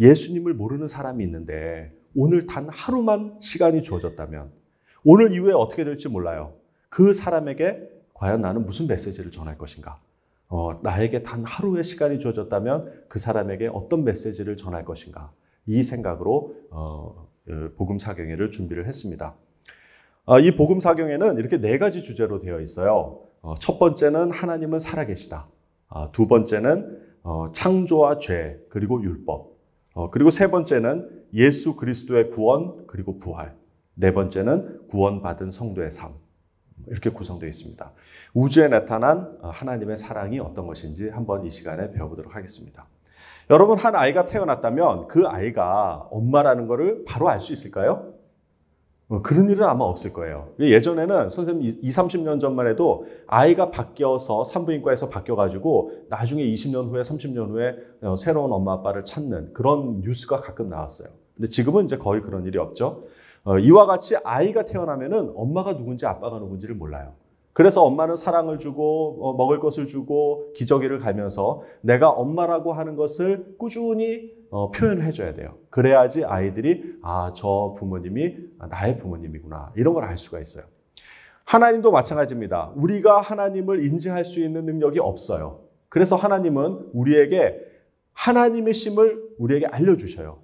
예수님을 모르는 사람이 있는데 오늘 단 하루만 시간이 주어졌다면 오늘 이후에 어떻게 될지 몰라요. 그 사람에게 과연 나는 무슨 메시지를 전할 것인가? 나에게 단 하루의 시간이 주어졌다면 그 사람에게 어떤 메시지를 전할 것인가? 이 생각으로 복음사경회를 준비를 했습니다. 이 복음사경회는 이렇게 4가지 주제로 되어 있어요. 첫 번째는 하나님은 살아계시다. 두 번째는 창조와 죄 그리고 율법. 그리고 세 번째는 예수 그리스도의 구원 그리고 부활. 네 번째는 구원받은 성도의 삶. 이렇게 구성되어 있습니다. 우주에 나타난 하나님의 사랑이 어떤 것인지 한번 이 시간에 배워보도록 하겠습니다. 여러분, 한 아이가 태어났다면 그 아이가 엄마라는 것을 바로 알 수 있을까요? 그런 일은 아마 없을 거예요. 예전에는 선생님 20, 30년 전만 해도 아이가 바뀌어서 산부인과에서 바뀌어가지고 나중에 20년 후에 30년 후에 새로운 엄마 아빠를 찾는 그런 뉴스가 가끔 나왔어요. 근데 지금은 이제 거의 그런 일이 없죠. 이와 같이 아이가 태어나면은 엄마가 누군지 아빠가 누군지를 몰라요. 그래서 엄마는 사랑을 주고 먹을 것을 주고 기저귀를 갈면서 내가 엄마라고 하는 것을 꾸준히 표현을 해줘야 돼요. 그래야지 아이들이 저 부모님이 나의 부모님이구나 이런 걸 알 수가 있어요. 하나님도 마찬가지입니다. 우리가 하나님을 인지할 수 있는 능력이 없어요. 그래서 하나님은 우리에게 하나님의 심을 우리에게 알려주셔요.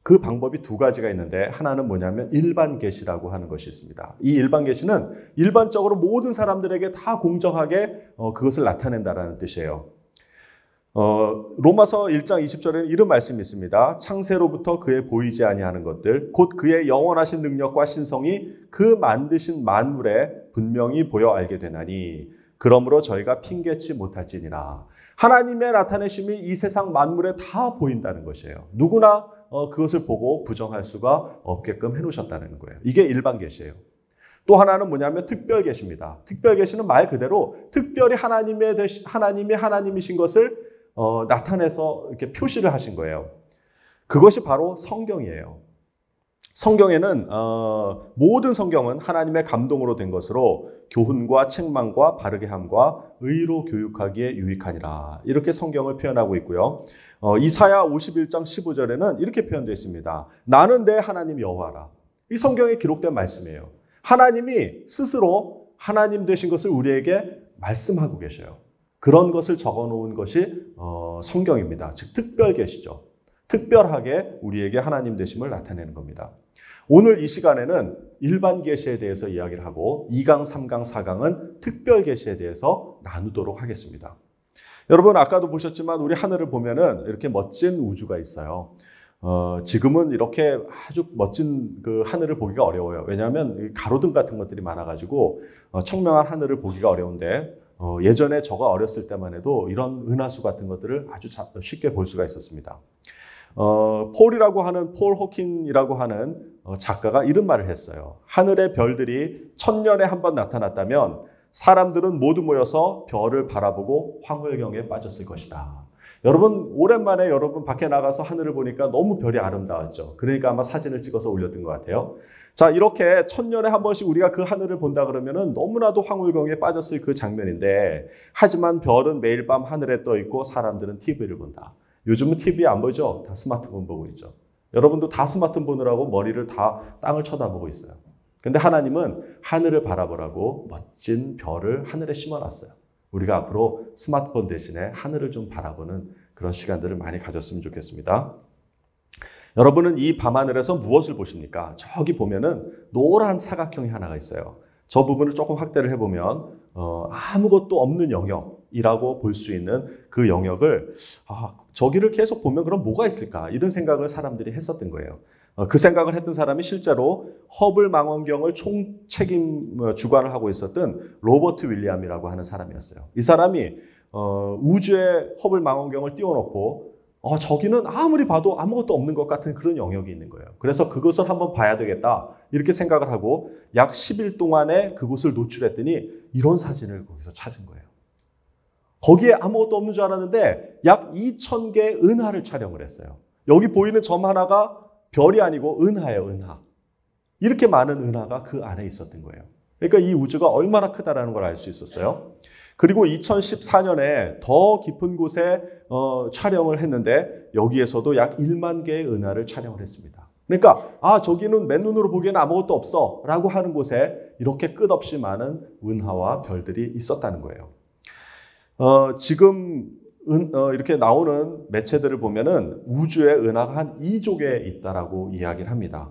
그 방법이 2가지가 있는데 하나는 뭐냐면 일반 계시라고 하는 것이 있습니다. 이 일반 계시는 일반적으로 모든 사람들에게 다 공정하게 그것을 나타낸다라는 뜻이에요. 로마서 1장 20절에는 이런 말씀이 있습니다. 창세로부터 그의 보이지 아니하는 것들 곧 그의 영원하신 능력과 신성이 그 만드신 만물에 분명히 보여 알게 되나니 그러므로 저희가 핑계치 못할지니라. 하나님의 나타내심이 이 세상 만물에 다 보인다는 것이에요. 누구나 그것을 보고 부정할 수가 없게끔 해놓으셨다는 거예요. 이게 일반 계시예요. 또 하나는 뭐냐면 특별 계시입니다. 특별 계시는 말 그대로 특별히 하나님이 하나님이신 것을 나타내서 이렇게 표시를 하신 거예요. 그것이 바로 성경이에요. 성경에는 모든 성경은 하나님의 감동으로 된 것으로 교훈과 책망과 바르게 함과 의로 교육하기에 유익하니라. 이렇게 성경을 표현하고 있고요. 이사야 51장 15절에는 이렇게 표현되어 있습니다. 나는 내 하나님 여호와라. 이 성경에 기록된 말씀이에요. 하나님이 스스로 하나님 되신 것을 우리에게 말씀하고 계셔요. 그런 것을 적어놓은 것이 성경입니다. 즉 특별 계시죠. 특별하게 우리에게 하나님 되심을 나타내는 겁니다. 오늘 이 시간에는 일반 계시에 대해서 이야기를 하고 2강, 3강, 4강은 특별 계시에 대해서 나누도록 하겠습니다. 여러분 아까도 보셨지만 우리 하늘을 보면은 이렇게 멋진 우주가 있어요. 지금은 이렇게 아주 멋진 그 하늘을 보기가 어려워요. 왜냐하면 가로등 같은 것들이 많아가지고 청명한 하늘을 보기가 어려운데 예전에 저가 어렸을 때만 해도 이런 은하수 같은 것들을 아주 쉽게 볼 수가 있었습니다. 폴 호킨이라고 하는 작가가 이런 말을 했어요. 하늘의 별들이 1000년에 한 번 나타났다면 사람들은 모두 모여서 별을 바라보고 황홀경에 빠졌을 것이다. 여러분 오랜만에 여러분 밖에 나가서 하늘을 보니까 너무 별이 아름다웠죠. 그러니까 아마 사진을 찍어서 올렸던 것 같아요. 자, 이렇게 1000년에 한 번씩 우리가 그 하늘을 본다 그러면은 너무나도 황홀경에 빠졌을 그 장면인데 하지만 별은 매일 밤 하늘에 떠 있고 사람들은 TV를 본다. 요즘은 TV 안 보죠? 다 스마트폰 보고 있죠. 여러분도 다 스마트폰 보느라고 머리를 다 땅을 쳐다보고 있어요. 근데 하나님은 하늘을 바라보라고 멋진 별을 하늘에 심어놨어요. 우리가 앞으로 스마트폰 대신에 하늘을 좀 바라보는 그런 시간들을 많이 가졌으면 좋겠습니다. 여러분은 이 밤하늘에서 무엇을 보십니까? 저기 보면은 노란 사각형이 하나가 있어요. 저 부분을 조금 확대를 해보면 아무것도 없는 영역이라고 볼 수 있는 그 영역을 저기를 계속 보면 그럼 뭐가 있을까? 이런 생각을 사람들이 했었던 거예요. 그 생각을 했던 사람이 실제로 허블 망원경을 주관을 하고 있었던 로버트 윌리엄이라고 하는 사람이었어요. 이 사람이 우주에 허블 망원경을 띄워놓고 저기는 아무리 봐도 아무것도 없는 것 같은 그런 영역이 있는 거예요. 그래서 그것을 한번 봐야 되겠다 이렇게 생각을 하고 약 10일 동안에 그곳을 노출했더니 이런 사진을 거기서 찾은 거예요. 거기에 아무것도 없는 줄 알았는데 약 2000개의 은하를 촬영을 했어요. 여기 보이는 점 하나가 별이 아니고 은하예요, 은하. 이렇게 많은 은하가 그 안에 있었던 거예요. 그러니까 이 우주가 얼마나 크다라는 걸 알 수 있었어요. 그리고 2014년에 더 깊은 곳에 촬영을 했는데 여기에서도 약 1만 개의 은하를 촬영을 했습니다. 그러니까 저기는 맨눈으로 보기에는 아무것도 없어 라고 하는 곳에 이렇게 끝없이 많은 은하와 별들이 있었다는 거예요. 지금 이렇게 나오는 매체들을 보면은 우주에 은하가 한 2조 개 있다라고 이야기를 합니다.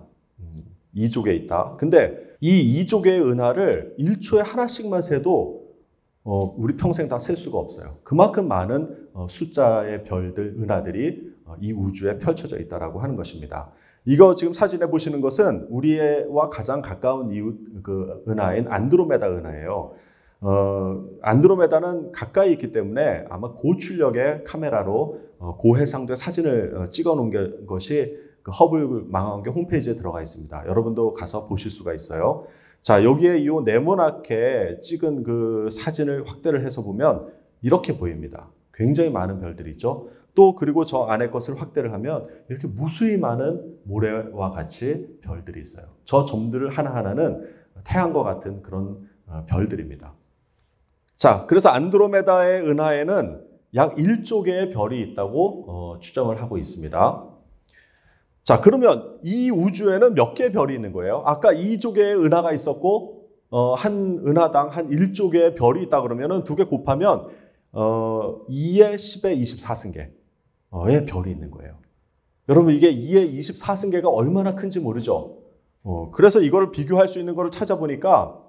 2조 개 있다. 근데 이 2조 개의 은하를 1초에 하나씩만 세도 우리 평생 다 셀 수가 없어요. 그만큼 많은 숫자의 별들, 은하들이 이 우주에 펼쳐져 있다라고 하는 것입니다. 이거 지금 사진에 보시는 것은 우리와 가장 가까운 이웃 그 은하인 안드로메다 은하예요. 안드로메다는 가까이 있기 때문에 아마 고출력의 카메라로 고해상도의 사진을 찍어 놓은 것이 그 허블 망원경 홈페이지에 들어가 있습니다. 여러분도 가서 보실 수가 있어요. 자, 여기에 이 네모나게 찍은 그 사진을 확대를 해서 보면 이렇게 보입니다. 굉장히 많은 별들이 있죠. 또 그리고 저 안에 것을 확대를 하면 이렇게 무수히 많은 모래와 같이 별들이 있어요. 저 점들 하나하나는 태양과 같은 그런 별들입니다. 자, 그래서 안드로메다의 은하에는 약 1조 개의 별이 있다고 추정을 하고 있습니다. 자, 그러면 이 우주에는 몇 개의 별이 있는 거예요? 아까 2조 개의 은하가 있었고 한 은하당 한 1조 개의 별이 있다 그러면은 두 개 곱하면 2의 10의 24승계의 별이 있는 거예요. 여러분 이게 2의 24승계가 얼마나 큰지 모르죠? 그래서 이거를 비교할 수 있는 거를 찾아보니까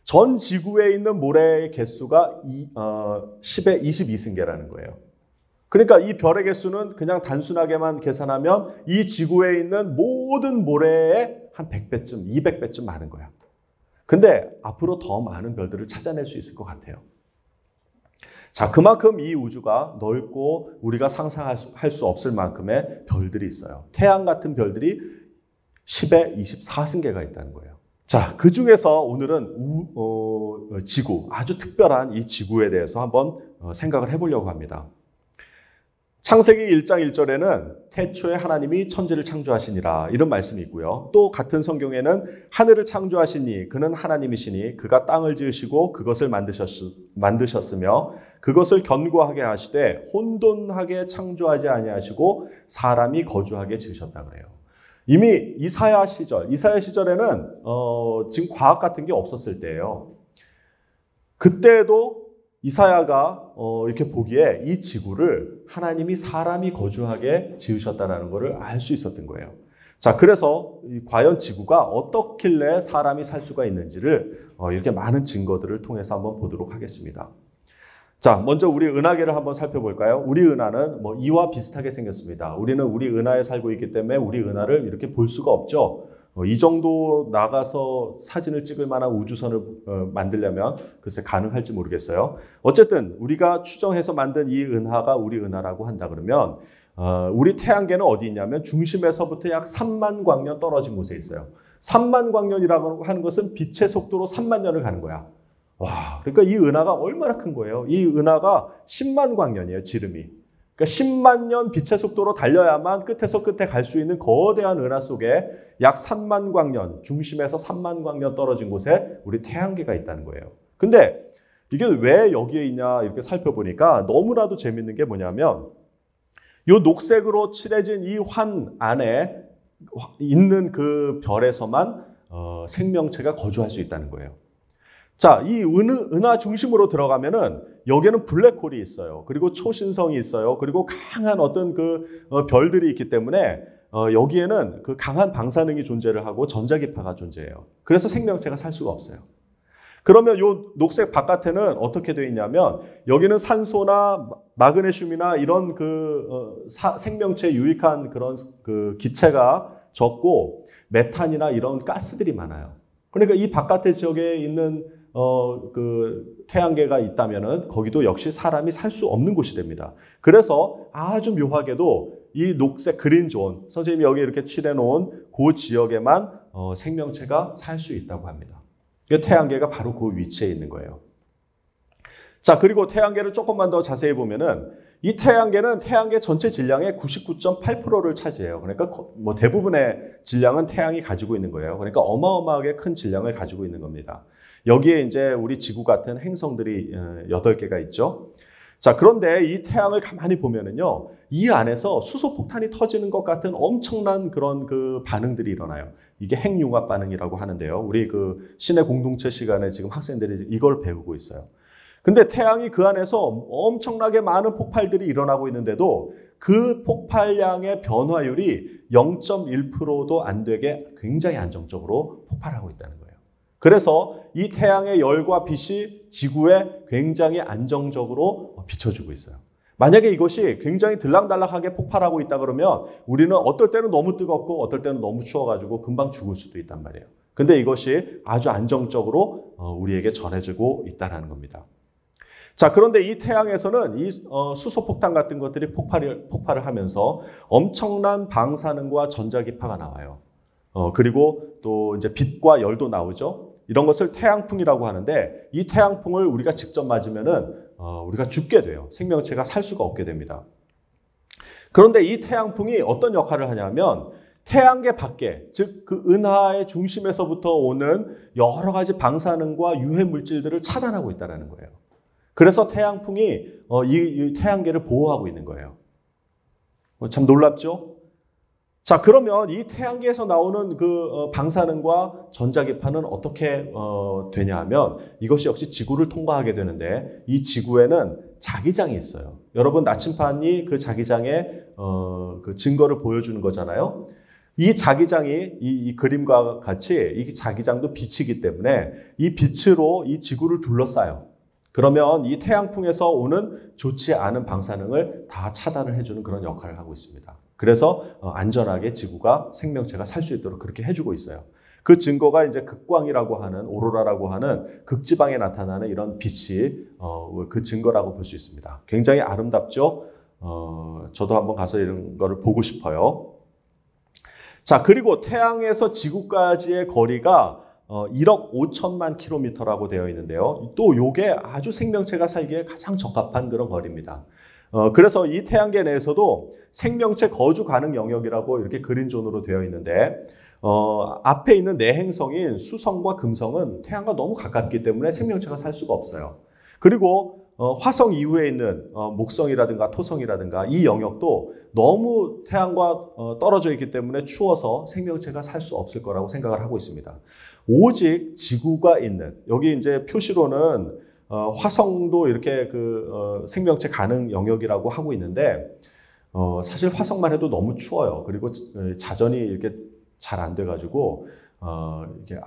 전 지구에 있는 모래의 개수가 10의 22승계라는 거예요. 그러니까 이 별의 개수는 그냥 단순하게만 계산하면 이 지구에 있는 모든 모래의 한 100배쯤, 200배쯤 많은 거야. 근데 앞으로 더 많은 별들을 찾아낼 수 있을 것 같아요. 자, 그만큼 이 우주가 넓고 우리가 상상할 수 없을 만큼의 별들이 있어요. 태양 같은 별들이 10의 24승계가 있다는 거예요. 자, 그 중에서 오늘은 지구, 아주 특별한 이 지구에 대해서 한번 생각을 해보려고 합니다. 창세기 1장 1절에는 태초에 하나님이 천지를 창조하시니라 이런 말씀이 있고요. 또 같은 성경에는 하늘을 창조하시니 그는 하나님이시니 그가 땅을 지으시고 그것을 만드셨으며 그것을 견고하게 하시되 혼돈하게 창조하지 아니하시고 사람이 거주하게 지으셨다 그래요. 이미 이사야 시절에는 지금 과학 같은 게 없었을 때예요. 그때도 이사야가 이렇게 보기에 이 지구를 하나님이 사람이 거주하게 지으셨다는 것을 알 수 있었던 거예요. 자, 그래서 과연 지구가 어떻길래 사람이 살 수가 있는지를 이렇게 많은 증거들을 통해서 한번 보도록 하겠습니다. 자, 먼저 우리 은하계를 한번 살펴볼까요? 우리 은하는 이와 비슷하게 생겼습니다. 우리는 우리 은하에 살고 있기 때문에 우리 은하를 이렇게 볼 수가 없죠. 이 정도 나가서 사진을 찍을 만한 우주선을 만들려면 글쎄 가능할지 모르겠어요. 어쨌든 우리가 추정해서 만든 이 은하가 우리 은하라고 한다 그러면 우리 태양계는 어디 있냐면 중심에서부터 약 3만 광년 떨어진 곳에 있어요. 3만 광년이라고 하는 것은 빛의 속도로 3만 년을 가는 거야. 와, 그러니까 이 은하가 얼마나 큰 거예요? 이 은하가 10만 광년이에요, 지름이. 그러니까 10만 년 빛의 속도로 달려야만 끝에서 끝에 갈 수 있는 거대한 은하 속에 약 3만 광년, 중심에서 3만 광년 떨어진 곳에 우리 태양계가 있다는 거예요. 근데 이게 왜 여기에 있냐 이렇게 살펴보니까 너무나도 재밌는 게 뭐냐면 이 녹색으로 칠해진 이 환 안에 있는 그 별에서만 생명체가 거주할 수 있다는 거예요. 자, 이 은하 중심으로 들어가면은 여기에는 블랙홀이 있어요. 그리고 초신성이 있어요. 그리고 강한 어떤 그 별들이 있기 때문에 여기에는 그 강한 방사능이 존재를 하고 전자기파가 존재해요. 그래서 생명체가 살 수가 없어요. 그러면 요 녹색 바깥에는 어떻게 되어 있냐면 여기는 산소나 마그네슘이나 이런 그 생명체에 유익한 그런 그 기체가 적고 메탄이나 이런 가스들이 많아요. 그러니까 이 바깥의 지역에 있는 그 태양계가 있다면은 거기도 역시 사람이 살 수 없는 곳이 됩니다. 그래서 아주 묘하게도 이 녹색 그린존, 선생님이 여기 이렇게 칠해놓은 그 지역에만 생명체가 살 수 있다고 합니다. 태양계가 바로 그 위치에 있는 거예요. 자, 그리고 태양계를 조금만 더 자세히 보면은 이 태양계는 태양계 전체 질량의 99.8%를 차지해요. 그러니까 대부분의 질량은 태양이 가지고 있는 거예요. 그러니까 어마어마하게 큰 질량을 가지고 있는 겁니다. 여기에 이제 우리 지구 같은 행성들이 8개가 있죠. 자, 그런데 이 태양을 가만히 보면은요, 이 안에서 수소폭탄이 터지는 것 같은 엄청난 그런 그 반응들이 일어나요. 이게 핵융합 반응이라고 하는데요. 우리 그 신의 공동체 시간에 지금 학생들이 이걸 배우고 있어요. 근데 태양이 그 안에서 엄청나게 많은 폭발들이 일어나고 있는데도 그 폭발량의 변화율이 0.1%도 안 되게 굉장히 안정적으로 폭발하고 있다는 거예요. 그래서 이 태양의 열과 빛이 지구에 굉장히 안정적으로 비춰주고 있어요. 만약에 이것이 굉장히 들락달락하게 폭발하고 있다 그러면 우리는 어떨 때는 너무 뜨겁고 어떨 때는 너무 추워가지고 금방 죽을 수도 있단 말이에요. 근데 이것이 아주 안정적으로 우리에게 전해지고 있다는 겁니다. 자, 그런데 이 태양에서는 이 수소폭탄 같은 것들이 폭발을 하면서 엄청난 방사능과 전자기파가 나와요. 그리고 또 이제 빛과 열도 나오죠. 이런 것을 태양풍이라고 하는데 이 태양풍을 우리가 직접 맞으면은 우리가 죽게 돼요. 생명체가 살 수가 없게 됩니다. 그런데 이 태양풍이 어떤 역할을 하냐면 태양계 밖에, 즉 그 은하의 중심에서부터 오는 여러 가지 방사능과 유해 물질들을 차단하고 있다는 거예요. 그래서 태양풍이 이 태양계를 보호하고 있는 거예요. 참 놀랍죠? 자, 그러면 이 태양계에서 나오는 그 방사능과 전자기파는 어떻게 되냐 하면 이것이 역시 지구를 통과하게 되는데 이 지구에는 자기장이 있어요. 여러분, 나침반이 그 자기장의 그 증거를 보여주는 거잖아요. 이 자기장이 이 그림과 같이 이 자기장도 빛이기 때문에 이 빛으로 이 지구를 둘러싸요. 그러면 이 태양풍에서 오는 좋지 않은 방사능을 다 차단을 해주는 그런 역할을 하고 있습니다. 그래서 안전하게 지구가 생명체가 살 수 있도록 그렇게 해주고 있어요. 그 증거가 이제 극광이라고 하는 오로라라고 하는 극지방에 나타나는 이런 빛이 그 증거라고 볼 수 있습니다. 굉장히 아름답죠? 저도 한번 가서 이런 거를 보고 싶어요. 자, 그리고 태양에서 지구까지의 거리가 1억 5천만 킬로미터라고 되어 있는데요. 또 이게 아주 생명체가 살기에 가장 적합한 그런 거리입니다. 그래서 이 태양계 내에서도 생명체 거주 가능 영역이라고 이렇게 그린존으로 되어 있는데 앞에 있는 네 행성인 수성과 금성은 태양과 너무 가깝기 때문에 생명체가 살 수가 없어요. 그리고 화성 이후에 있는 목성이라든가 토성이라든가 이 영역도 너무 태양과 떨어져 있기 때문에 추워서 생명체가 살 수 없을 거라고 생각을 하고 있습니다. 오직 지구가 있는, 여기 이제 표시로는 화성도 이렇게 생명체 가능 영역이라고 하고 있는데 사실 화성만 해도 너무 추워요. 그리고 자전이 이렇게 잘 안 돼가지고 이렇게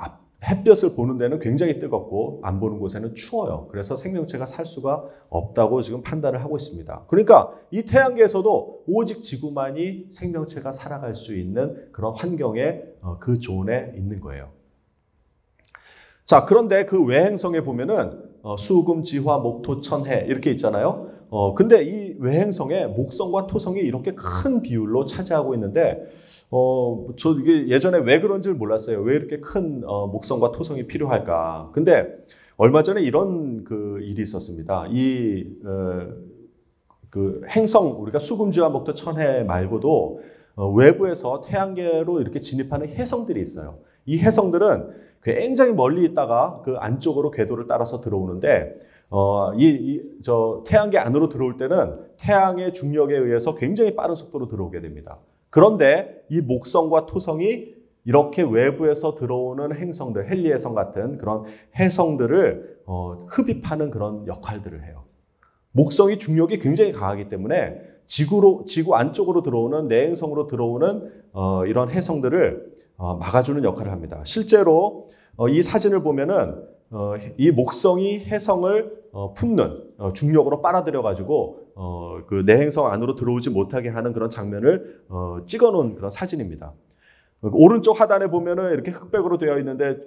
햇볕을 보는 데는 굉장히 뜨겁고 안 보는 곳에는 추워요. 그래서 생명체가 살 수가 없다고 지금 판단을 하고 있습니다. 그러니까 이 태양계에서도 오직 지구만이 생명체가 살아갈 수 있는 그런 환경에 그 존에 있는 거예요. 자, 그런데 그 외행성에 보면은 수금, 지화, 목, 토, 천, 해 이렇게 있잖아요. 근데 이 외행성에 목성과 토성이 이렇게 큰 비율로 차지하고 있는데 저 이게 예전에 왜 그런지 몰랐어요. 왜 이렇게 큰 목성과 토성이 필요할까? 근데 얼마 전에 이런 그 일이 있었습니다. 그 행성, 우리가 수금, 지화, 목, 토, 천, 해 말고도 외부에서 태양계로 이렇게 진입하는 혜성들이 있어요. 이 혜성들은 굉장히 멀리 있다가 그 안쪽으로 궤도를 따라서 들어오는데 저 태양계 안으로 들어올 때는 태양의 중력에 의해서 굉장히 빠른 속도로 들어오게 됩니다. 그런데 이 목성과 토성이 이렇게 외부에서 들어오는 행성들, 헨리해성 같은 그런 해성들을 흡입하는 그런 역할들을 해요. 목성이 중력이 굉장히 강하기 때문에 지구 안쪽으로 들어오는 내행성으로 들어오는 이런 해성들을 막아주는 역할을 합니다. 실제로 이 사진을 보면은 이 목성이 해성을 품는 중력으로 빨아들여 가지고 그 내행성 안으로 들어오지 못하게 하는 그런 장면을 찍어놓은 그런 사진입니다. 오른쪽 하단에 보면은 이렇게 흑백으로 되어 있는데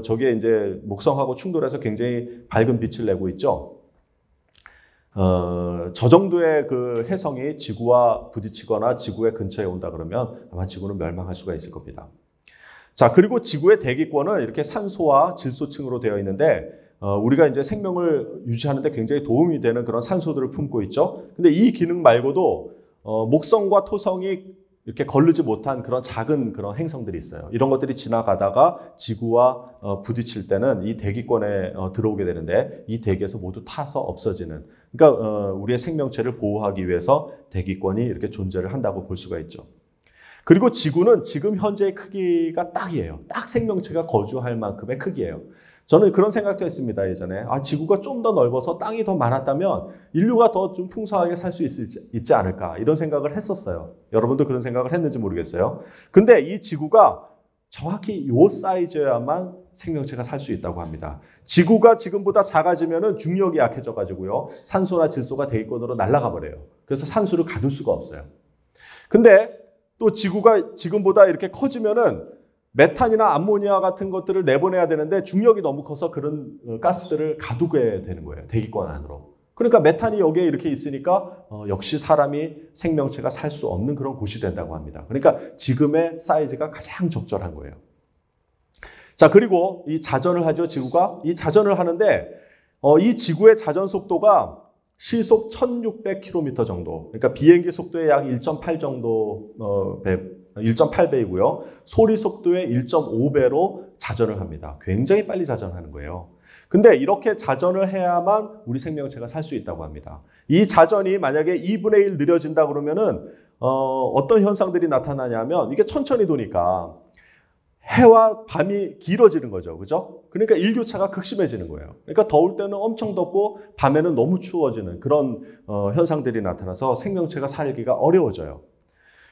저게 이제 목성하고 충돌해서 굉장히 밝은 빛을 내고 있죠. 저 정도의 그 해성이 지구와 부딪히거나 지구의 근처에 온다 그러면 아마 지구는 멸망할 수가 있을 겁니다. 자, 그리고 지구의 대기권은 이렇게 산소와 질소층으로 되어 있는데 우리가 이제 생명을 유지하는 데 굉장히 도움이 되는 그런 산소들을 품고 있죠. 근데 이 기능 말고도 목성과 토성이 이렇게 거르지 못한 그런 작은 그런 행성들이 있어요. 이런 것들이 지나가다가 지구와 부딪힐 때는 이 대기권에 들어오게 되는데 이 대기에서 모두 타서 없어지는. 그러니까 우리의 생명체를 보호하기 위해서 대기권이 이렇게 존재를 한다고 볼 수가 있죠. 그리고 지구는 지금 현재의 크기가 딱이에요. 딱 생명체가 거주할 만큼의 크기예요. 저는 그런 생각도 했습니다, 예전에. 지구가 좀 더 넓어서 땅이 더 많았다면 인류가 더 좀 풍성하게 살 수 있지 않을까, 이런 생각을 했었어요. 여러분도 그런 생각을 했는지 모르겠어요. 근데 이 지구가 정확히 이 사이즈여야만 생명체가 살 수 있다고 합니다. 지구가 지금보다 작아지면 중력이 약해져가지고요, 산소나 질소가 대기권으로 날아가 버려요. 그래서 산소를 가둘 수가 없어요. 근데 또 지구가 지금보다 이렇게 커지면은 메탄이나 암모니아 같은 것들을 내보내야 되는데 중력이 너무 커서 그런 가스들을 가두게 되는 거예요. 대기권 안으로. 그러니까 메탄이 여기에 이렇게 있으니까 역시 사람이 생명체가 살 수 없는 그런 곳이 된다고 합니다. 그러니까 지금의 사이즈가 가장 적절한 거예요. 자, 그리고 이 자전을 하죠, 지구가. 이 자전을 하는데 이 지구의 자전 속도가 시속 1600km 정도. 그러니까 비행기 속도의 약 1.8 정도 1.8배이고요. 소리 속도의 1.5배로 자전을 합니다. 굉장히 빨리 자전하는 거예요. 근데 이렇게 자전을 해야만 우리 생명체가 살 수 있다고 합니다. 이 자전이 만약에 2분의 1 느려진다 그러면은 어떤 현상들이 나타나냐면, 이게 천천히 도니까 해와 밤이 길어지는 거죠. 그죠? 그러니까 일교차가 극심해지는 거예요. 그러니까 더울 때는 엄청 덥고 밤에는 너무 추워지는 그런 현상들이 나타나서 생명체가 살기가 어려워져요.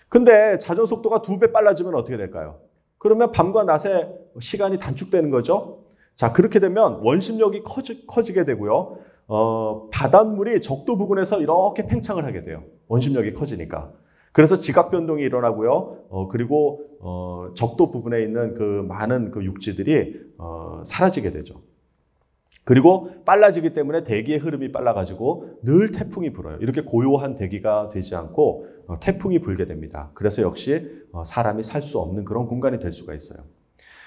근데 자전 속도가 2배 빨라지면 어떻게 될까요? 그러면 밤과 낮의 시간이 단축되는 거죠. 자, 그렇게 되면 원심력이 커지게 되고요. 바닷물이 적도 부근에서 이렇게 팽창을 하게 돼요. 원심력이 커지니까. 그래서 지각 변동이 일어나고요. 그리고 적도 부분에 있는 그 많은 그 육지들이 사라지게 되죠. 그리고 빨라지기 때문에 대기의 흐름이 빨라가지고 늘 태풍이 불어요. 이렇게 고요한 대기가 되지 않고 태풍이 불게 됩니다. 그래서 역시 사람이 살 수 없는 그런 공간이 될 수가 있어요.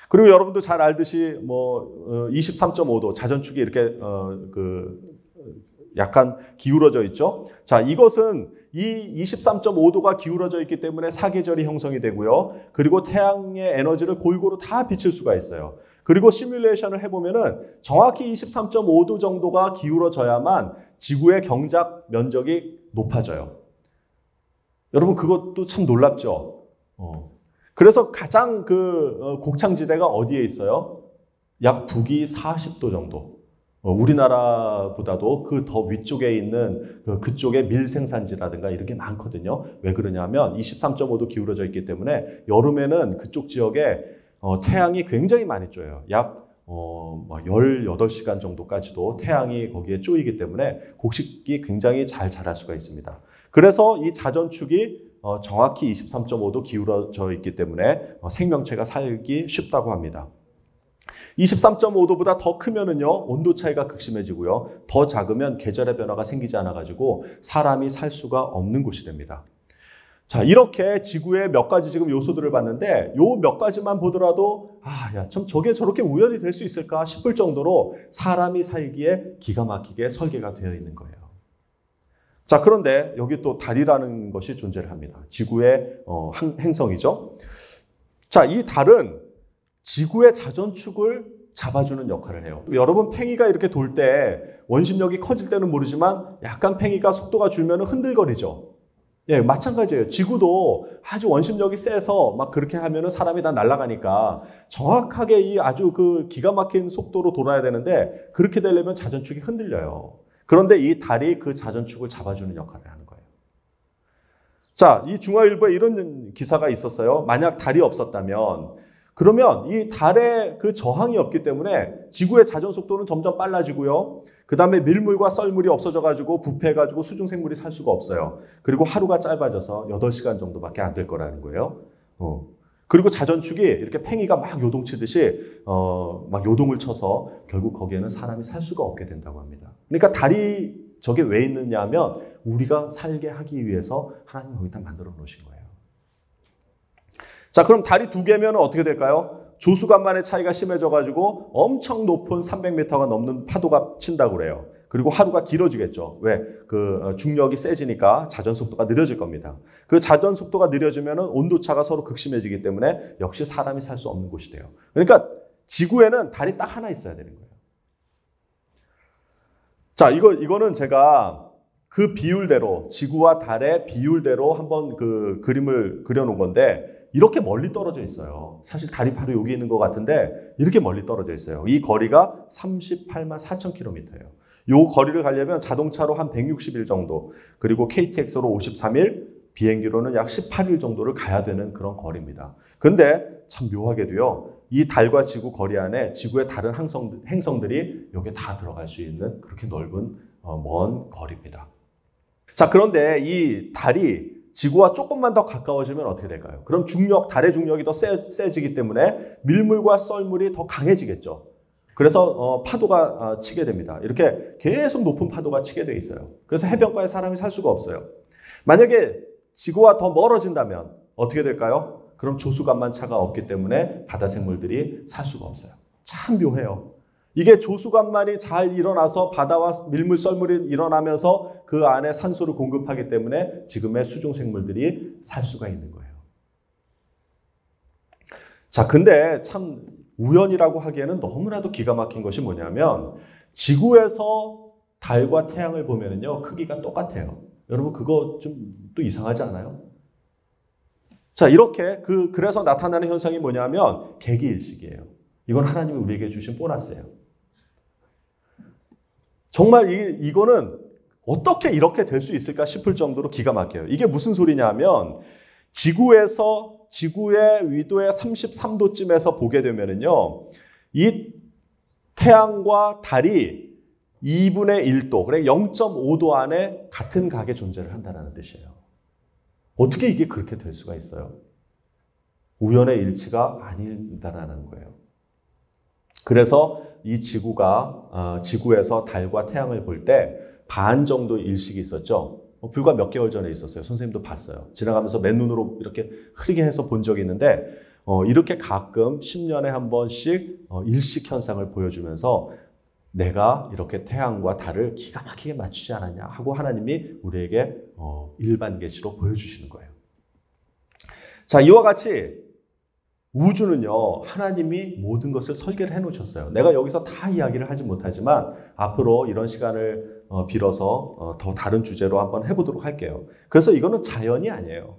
그리고 여러분도 잘 알듯이 23.5도 자전축이 이렇게 약간 기울어져 있죠. 자, 이것은 이 23.5도가 기울어져 있기 때문에 사계절이 형성이 되고요. 그리고 태양의 에너지를 골고루 다 비칠 수가 있어요. 그리고 시뮬레이션을 해보면은 정확히 23.5도 정도가 기울어져야만 지구의 경작 면적이 높아져요. 여러분, 그것도 참 놀랍죠? 그래서 가장 곡창지대가 어디에 있어요? 약 북위 40도 정도. 우리나라보다도 그 더 위쪽에 있는 그쪽에 밀생산지라든가 이런 게 많거든요. 왜 그러냐면 23.5도 기울어져 있기 때문에 여름에는 그쪽 지역에 태양이 굉장히 많이 쬐요. 약 18시간 정도까지도 태양이 거기에 쪼이기 때문에 곡식이 굉장히 잘 자랄 수가 있습니다. 그래서 이 자전축이 정확히 23.5도 기울어져 있기 때문에 생명체가 살기 쉽다고 합니다. 23.5도보다 더 크면은요, 온도 차이가 극심해지고요. 더 작으면 계절의 변화가 생기지 않아가지고 사람이 살 수가 없는 곳이 됩니다. 자, 이렇게 지구의 몇 가지 지금 요소들을 봤는데, 요 몇 가지만 보더라도, 참 저게 저렇게 우연히 될 수 있을까 싶을 정도로 사람이 살기에 기가 막히게 설계가 되어 있는 거예요. 자, 그런데 여기 또 달이라는 것이 존재를 합니다. 지구의 행성이죠. 자, 이 달은 지구의 자전축을 잡아주는 역할을 해요. 여러분, 팽이가 이렇게 돌 때 원심력이 커질 때는 모르지만 약간 팽이가 속도가 줄면 흔들거리죠. 예, 마찬가지예요. 지구도 아주 원심력이 세서 막 그렇게 하면은 사람이 다 날아가니까 정확하게 이 아주 그 기가 막힌 속도로 돌아야 되는데, 그렇게 되려면 자전축이 흔들려요. 그런데 이 달이 그 자전축을 잡아주는 역할을 하는 거예요. 자, 이 중화일보에 이런 기사가 있었어요. 만약 달이 없었다면, 그러면 이 달에 그 저항이 없기 때문에 지구의 자전 속도는 점점 빨라지고요. 그 다음에 밀물과 썰물이 없어져가지고 부패해가지고 수중생물이 살 수가 없어요. 그리고 하루가 짧아져서 8시간 정도밖에 안 될 거라는 거예요. 그리고 자전축이 이렇게 팽이가 막 요동치듯이 막 요동을 쳐서 결국 거기에는 사람이 살 수가 없게 된다고 합니다. 그러니까 달이 저게 왜 있느냐 하면 우리가 살게 하기 위해서 하나님이 거기다 만들어 놓으신 거예요. 자, 그럼 달이 2개면 어떻게 될까요? 조수간만의 차이가 심해져가지고 엄청 높은 300m가 넘는 파도가 친다고 그래요. 그리고 하루가 길어지겠죠. 왜? 중력이 세지니까 자전 속도가 느려질 겁니다. 그 자전 속도가 느려지면 온도차가 서로 극심해지기 때문에 역시 사람이 살 수 없는 곳이 돼요. 그러니까 지구에는 달이 딱 하나 있어야 되는 거예요. 자, 이거는 제가 그 비율대로, 지구와 달의 비율대로 한번 그 그림을 그려놓은 건데, 이렇게 멀리 떨어져 있어요. 사실 달이 바로 여기 있는 것 같은데 이렇게 멀리 떨어져 있어요. 이 거리가 38만 4천 킬로미터예요. 이 거리를 가려면 자동차로 한 160일 정도, 그리고 KTX로 53일, 비행기로는 약 18일 정도를 가야 되는 그런 거리입니다. 근데 참 묘하게도요, 이 달과 지구 거리 안에 지구의 다른 행성들이 여기에 다 들어갈 수 있는 그렇게 넓은 먼 거리입니다. 자, 그런데 이 달이 지구와 조금만 더 가까워지면 어떻게 될까요? 그럼 달의 중력이 더 세지기 때문에 밀물과 썰물이 더 강해지겠죠. 그래서 파도가 치게 됩니다. 이렇게 계속 높은 파도가 치게 돼 있어요. 그래서 해변가에 사람이 살 수가 없어요. 만약에 지구와 더 멀어진다면 어떻게 될까요? 그럼 조수간만차가 없기 때문에 바다 생물들이 살 수가 없어요. 참 묘해요. 이게 조수간만이 잘 일어나서 바다와 밀물 썰물이 일어나면서 그 안에 산소를 공급하기 때문에 지금의 수중 생물들이 살 수가 있는 거예요. 자, 근데 참 우연이라고 하기에는 너무나도 기가 막힌 것이 뭐냐면 지구에서 달과 태양을 보면은요, 크기가 똑같아요. 여러분 그거 좀 또 이상하지 않아요? 자, 이렇게 그래서 나타나는 현상이 뭐냐면 개기일식이에요. 이건 하나님이 우리에게 주신 보너스예요. 정말 이거는 어떻게 이렇게 될 수 있을까 싶을 정도로 기가 막혀요. 이게 무슨 소리냐면 지구의 위도의 33도쯤에서 보게 되면은요, 이 태양과 달이 2분의 1도, 그래 0.5도 안에 같은 각의 존재를 한다는 뜻이에요. 어떻게 이게 그렇게 될 수가 있어요? 우연의 일치가 아닌다라는 거예요. 그래서 이 지구에서 달과 태양을 볼 때 반 정도 일식이 있었죠. 불과 몇 개월 전에 있었어요. 선생님도 봤어요. 지나가면서 맨눈으로 이렇게 흐리게 해서 본 적이 있는데 이렇게 가끔 10년에 한 번씩 일식 현상을 보여주면서 내가 이렇게 태양과 달을 기가 막히게 맞추지 않았냐 하고 하나님이 우리에게 일반 계시로 보여주시는 거예요. 자, 이와 같이 우주는요, 하나님이 모든 것을 설계를 해놓으셨어요. 내가 여기서 다 이야기를 하지 못하지만 앞으로 이런 시간을 빌어서 더 다른 주제로 한번 해보도록 할게요. 그래서 이거는 자연이 아니에요.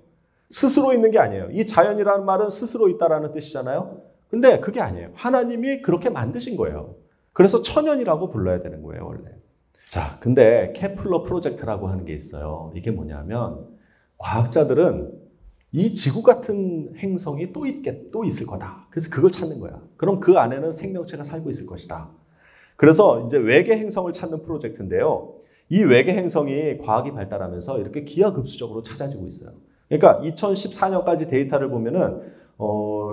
스스로 있는 게 아니에요. 이 자연이라는 말은 스스로 있다라는 뜻이잖아요. 근데 그게 아니에요. 하나님이 그렇게 만드신 거예요. 그래서 천연이라고 불러야 되는 거예요, 원래. 자, 근데 케플러 프로젝트라고 하는 게 있어요. 이게 뭐냐면 과학자들은 이 지구 같은 행성이 또 있을 거다. 그래서 그걸 찾는 거야. 그럼 그 안에는 생명체가 살고 있을 것이다. 그래서 이제 외계 행성을 찾는 프로젝트인데요. 이 외계 행성이 과학이 발달하면서 이렇게 기하급수적으로 찾아지고 있어요. 그러니까 2014년까지 데이터를 보면은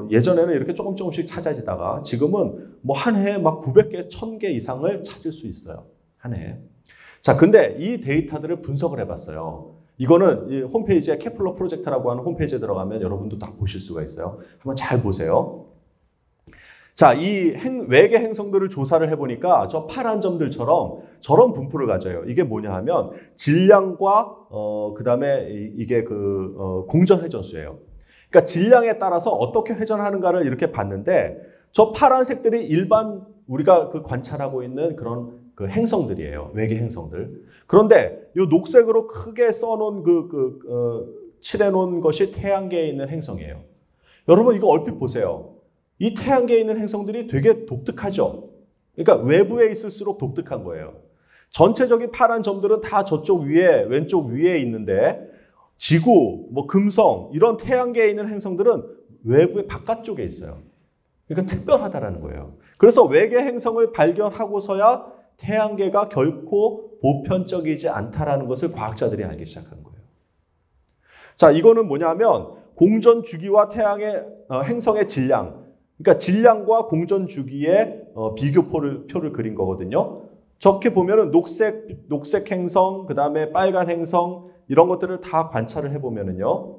예전에는 이렇게 조금씩 찾아지다가 지금은 뭐 한 해에 막 900개, 1000개 이상을 찾을 수 있어요. 한 해에. 자, 근데 이 데이터들을 분석을 해봤어요. 이거는 이 홈페이지에 케플러 프로젝트라고 하는 홈페이지에 들어가면 여러분도 다 보실 수가 있어요. 한번 잘 보세요. 자, 이 외계 행성들을 조사를 해보니까 저 파란 점들처럼 저런 분포를 가져요. 이게 뭐냐 하면 질량과 그다음에 이게 공전 회전수예요. 그러니까 질량에 따라서 어떻게 회전하는가를 이렇게 봤는데 저 파란색들이 일반 우리가 관찰하고 있는 그런 행성들이에요. 외계 행성들. 그런데 이 녹색으로 크게 써놓은 칠해놓은 것이 태양계에 있는 행성이에요. 여러분 이거 얼핏 보세요. 이 태양계에 있는 행성들이 되게 독특하죠. 그러니까 외부에 있을수록 독특한 거예요. 전체적인 파란 점들은 다 저쪽 위에, 왼쪽 위에 있는데 지구, 금성 이런 태양계에 있는 행성들은 외부의 바깥쪽에 있어요. 그러니까 특별하다라는 거예요. 그래서 외계 행성을 발견하고서야 태양계가 결코 보편적이지 않다라는 것을 과학자들이 알기 시작한 거예요. 자, 이거는 뭐냐면 공전 주기와 행성의 질량, 그러니까 질량과 공전 주기의 비교표를 그린 거거든요. 저렇게 보면은 녹색 행성, 그 다음에 빨간 행성 이런 것들을 다 관찰을 해보면은요,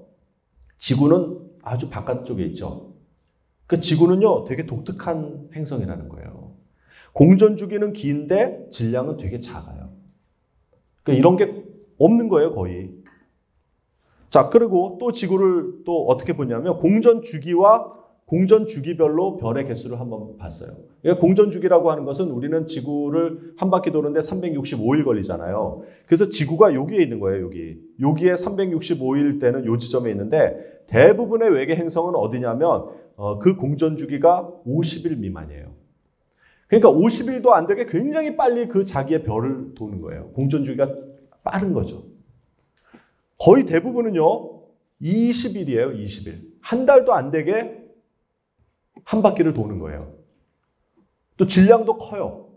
지구는 아주 바깥쪽에 있죠. 그 지구는요, 되게 독특한 행성이라는 거예요. 공전 주기는 긴데 질량은 되게 작아요. 그러니까 이런 게 없는 거예요, 거의. 자, 그리고 또 지구를 또 어떻게 보냐면 공전 주기와 공전 주기별로 별의 개수를 한번 봤어요. 그러니까 공전 주기라고 하는 것은 우리는 지구를 한 바퀴 도는데 365일 걸리잖아요. 그래서 지구가 여기에 있는 거예요, 여기. 여기에 365일 때는 요 지점에 있는데 대부분의 외계 행성은 어디냐면 그 공전 주기가 50일 미만이에요. 그러니까 50일도 안 되게 굉장히 빨리 그 자기의 별을 도는 거예요. 공전 주기가 빠른 거죠. 거의 대부분은요, 20일이에요, 20일. 한 달도 안 되게 한 바퀴를 도는 거예요. 또 질량도 커요.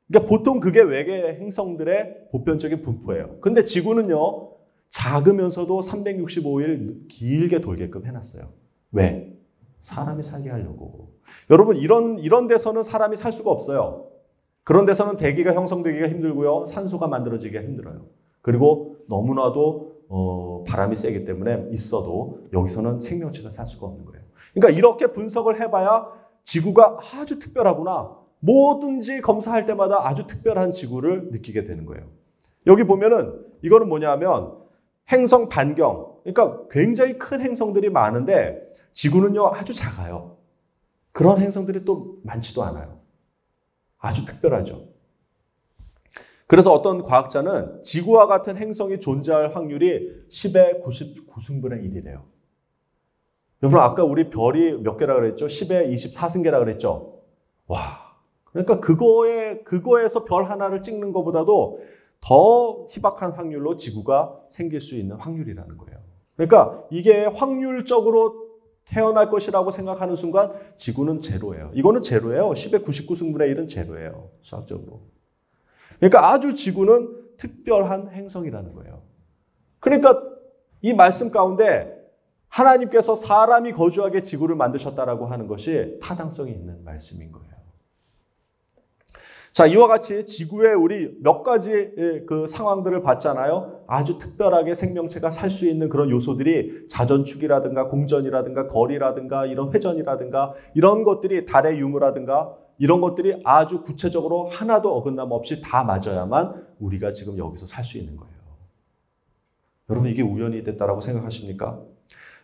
그러니까 보통 그게 외계 행성들의 보편적인 분포예요. 근데 지구는요, 작으면서도 365일 길게 돌게끔 해놨어요. 왜? 사람이 살게 하려고. 여러분, 이런 데서는 사람이 살 수가 없어요. 그런 데서는 대기가 형성되기가 힘들고요, 산소가 만들어지기가 힘들어요. 그리고 너무나도 바람이 세기 때문에 있어도 여기서는 생명체가 살 수가 없는 거예요. 그러니까 이렇게 분석을 해봐야 지구가 아주 특별하구나. 뭐든지 검사할 때마다 아주 특별한 지구를 느끼게 되는 거예요. 여기 보면은 이거는 뭐냐면 행성 반경. 그러니까 굉장히 큰 행성들이 많은데 지구는요 아주 작아요. 그런 행성들이 또 많지도 않아요. 아주 특별하죠. 그래서 어떤 과학자는 지구와 같은 행성이 존재할 확률이 10의 99승분의 1이래요. 여러분 아까 우리 별이 몇 개라 그랬죠? 10의 24승계라 그랬죠? 와, 그러니까 그거에서 별 하나를 찍는 것보다도 더 희박한 확률로 지구가 생길 수 있는 확률이라는 거예요. 그러니까 이게 확률적으로 태어날 것이라고 생각하는 순간 지구는 제로예요. 이거는 제로예요. 10의 99승분의 1은 제로예요. 수학적으로. 그러니까 아주 지구는 특별한 행성이라는 거예요. 그러니까 이 말씀 가운데 하나님께서 사람이 거주하게 지구를 만드셨다라고 하는 것이 타당성이 있는 말씀인 거예요. 자, 이와 같이 지구에 우리 몇 가지 그 상황들을 봤잖아요. 아주 특별하게 생명체가 살 수 있는 그런 요소들이 자전축이라든가 공전이라든가 거리라든가 이런 회전이라든가 이런 것들이 달의 유무라든가 이런 것들이 아주 구체적으로 하나도 어긋남 없이 다 맞아야만 우리가 지금 여기서 살 수 있는 거예요. 여러분 이게 우연이 됐다라고 생각하십니까?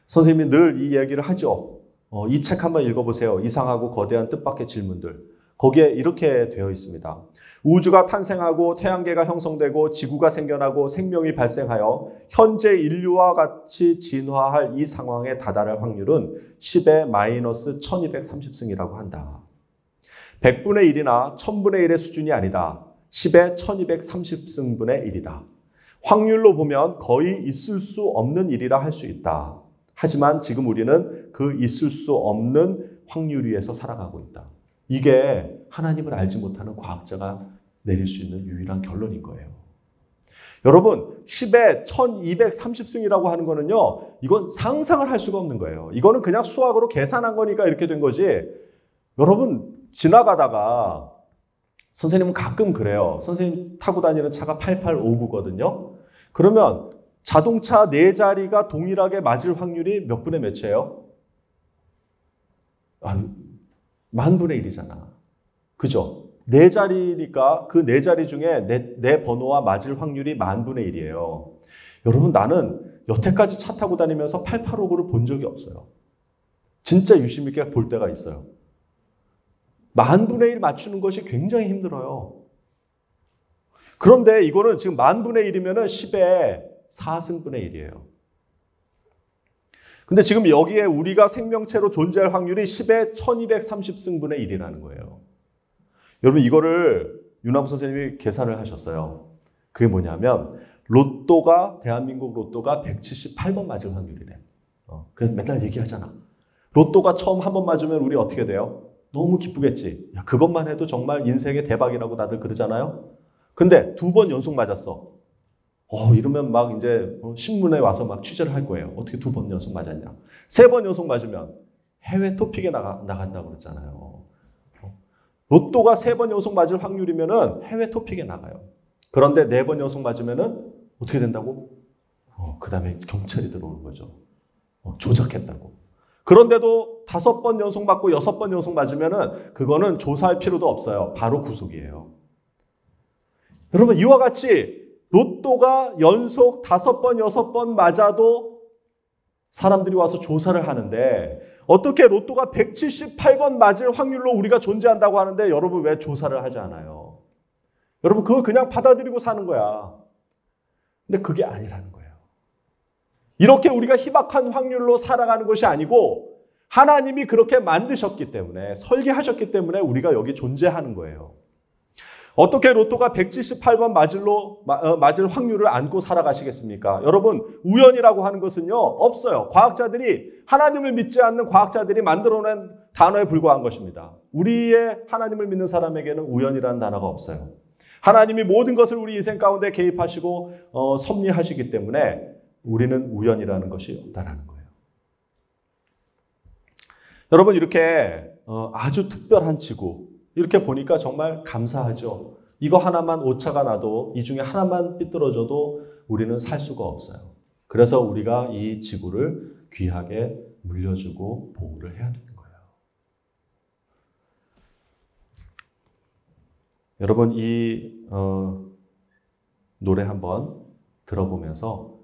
선생님이 늘 이 얘기를 하죠. 이 책 한번 읽어보세요. 이상하고 거대한 뜻밖의 질문들. 거기에 이렇게 되어 있습니다. 우주가 탄생하고 태양계가 형성되고 지구가 생겨나고 생명이 발생하여 현재 인류와 같이 진화할 이 상황에 다다를 확률은 10의 마이너스 1230승이라고 한다. 100분의 1이나 1000분의 1의 수준이 아니다. 10의 1230승분의 1이다. 확률로 보면 거의 있을 수 없는 일이라 할 수 있다. 하지만 지금 우리는 그 있을 수 없는 확률 위에서 살아가고 있다. 이게 하나님을 알지 못하는 과학자가 내릴 수 있는 유일한 결론인 거예요. 여러분 10의 1230승이라고 하는 거는요. 이건 상상을 할 수가 없는 거예요. 이거는 그냥 수학으로 계산한 거니까 이렇게 된 거지. 여러분 지나가다가 선생님은 가끔 그래요. 선생님 타고 다니는 차가 8859거든요. 그러면 자동차 4자리가 동일하게 맞을 확률이 몇 분의 몇이에요? 만분의 1이잖아. 그죠? 4자리니까 그 4자리 중에 내 번호와 맞을 확률이 만분의 1이에요. 여러분 나는 여태까지 차 타고 다니면서 8859를 본 적이 없어요. 진짜 유심 있게 볼 때가 있어요. 만분의 1 맞추는 것이 굉장히 힘들어요. 그런데 이거는 지금 만분의 1이면 10의 4승분의 1이에요. 근데 지금 여기에 우리가 생명체로 존재할 확률이 10의 1230승분의 1이라는 거예요. 여러분 이거를 윤하부 선생님이 계산을 하셨어요. 그게 뭐냐면 로또가 대한민국 로또가 178번 맞을 확률이래. 그래서 맨날 얘기하잖아. 로또가 처음 한 번 맞으면 우리 어떻게 돼요? 너무 기쁘겠지. 야, 그것만 해도 정말 인생의 대박이라고 다들 그러잖아요. 근데 2번 연속 맞았어. 이러면 막 이제 신문에 와서 막 취재를 할 거예요. 어떻게 2번 연속 맞았냐. 3번 연속 맞으면 해외 토픽에 나간다고 그랬잖아요. 로또가 3번 연속 맞을 확률이면은 해외 토픽에 나가요. 그런데 4번 연속 맞으면은 어떻게 된다고? 그 다음에 경찰이 들어오는 거죠. 조작했다고. 그런데도 5번 연속 맞고 6번 연속 맞으면은 그거는 조사할 필요도 없어요. 바로 구속이에요. 여러분 이와 같이 로또가 연속 5번, 6번 맞아도 사람들이 와서 조사를 하는데 어떻게 로또가 178번 맞을 확률로 우리가 존재한다고 하는데 여러분 왜 조사를 하지 않아요? 여러분 그걸 그냥 받아들이고 사는 거야. 근데 그게 아니라는 거예요. 이렇게 우리가 희박한 확률로 살아가는 것이 아니고 하나님이 그렇게 만드셨기 때문에, 설계하셨기 때문에 우리가 여기 존재하는 거예요. 어떻게 로또가 178번 맞을 확률을 안고 살아가시겠습니까? 여러분, 우연이라고 하는 것은요, 없어요. 과학자들이, 하나님을 믿지 않는 과학자들이 만들어낸 단어에 불과한 것입니다. 우리의 하나님을 믿는 사람에게는 우연이라는 단어가 없어요. 하나님이 모든 것을 우리 인생 가운데 개입하시고 섭리하시기 때문에 우리는 우연이라는 것이 없다라는 거예요. 여러분, 이렇게 아주 특별한 지구, 이렇게 보니까 정말 감사하죠. 이거 하나만 오차가 나도, 이 중에 하나만 삐뚤어져도 우리는 살 수가 없어요. 그래서 우리가 이 지구를 귀하게 물려주고 보호를 해야 되는 거예요. 여러분, 이 노래 한번 들어보면서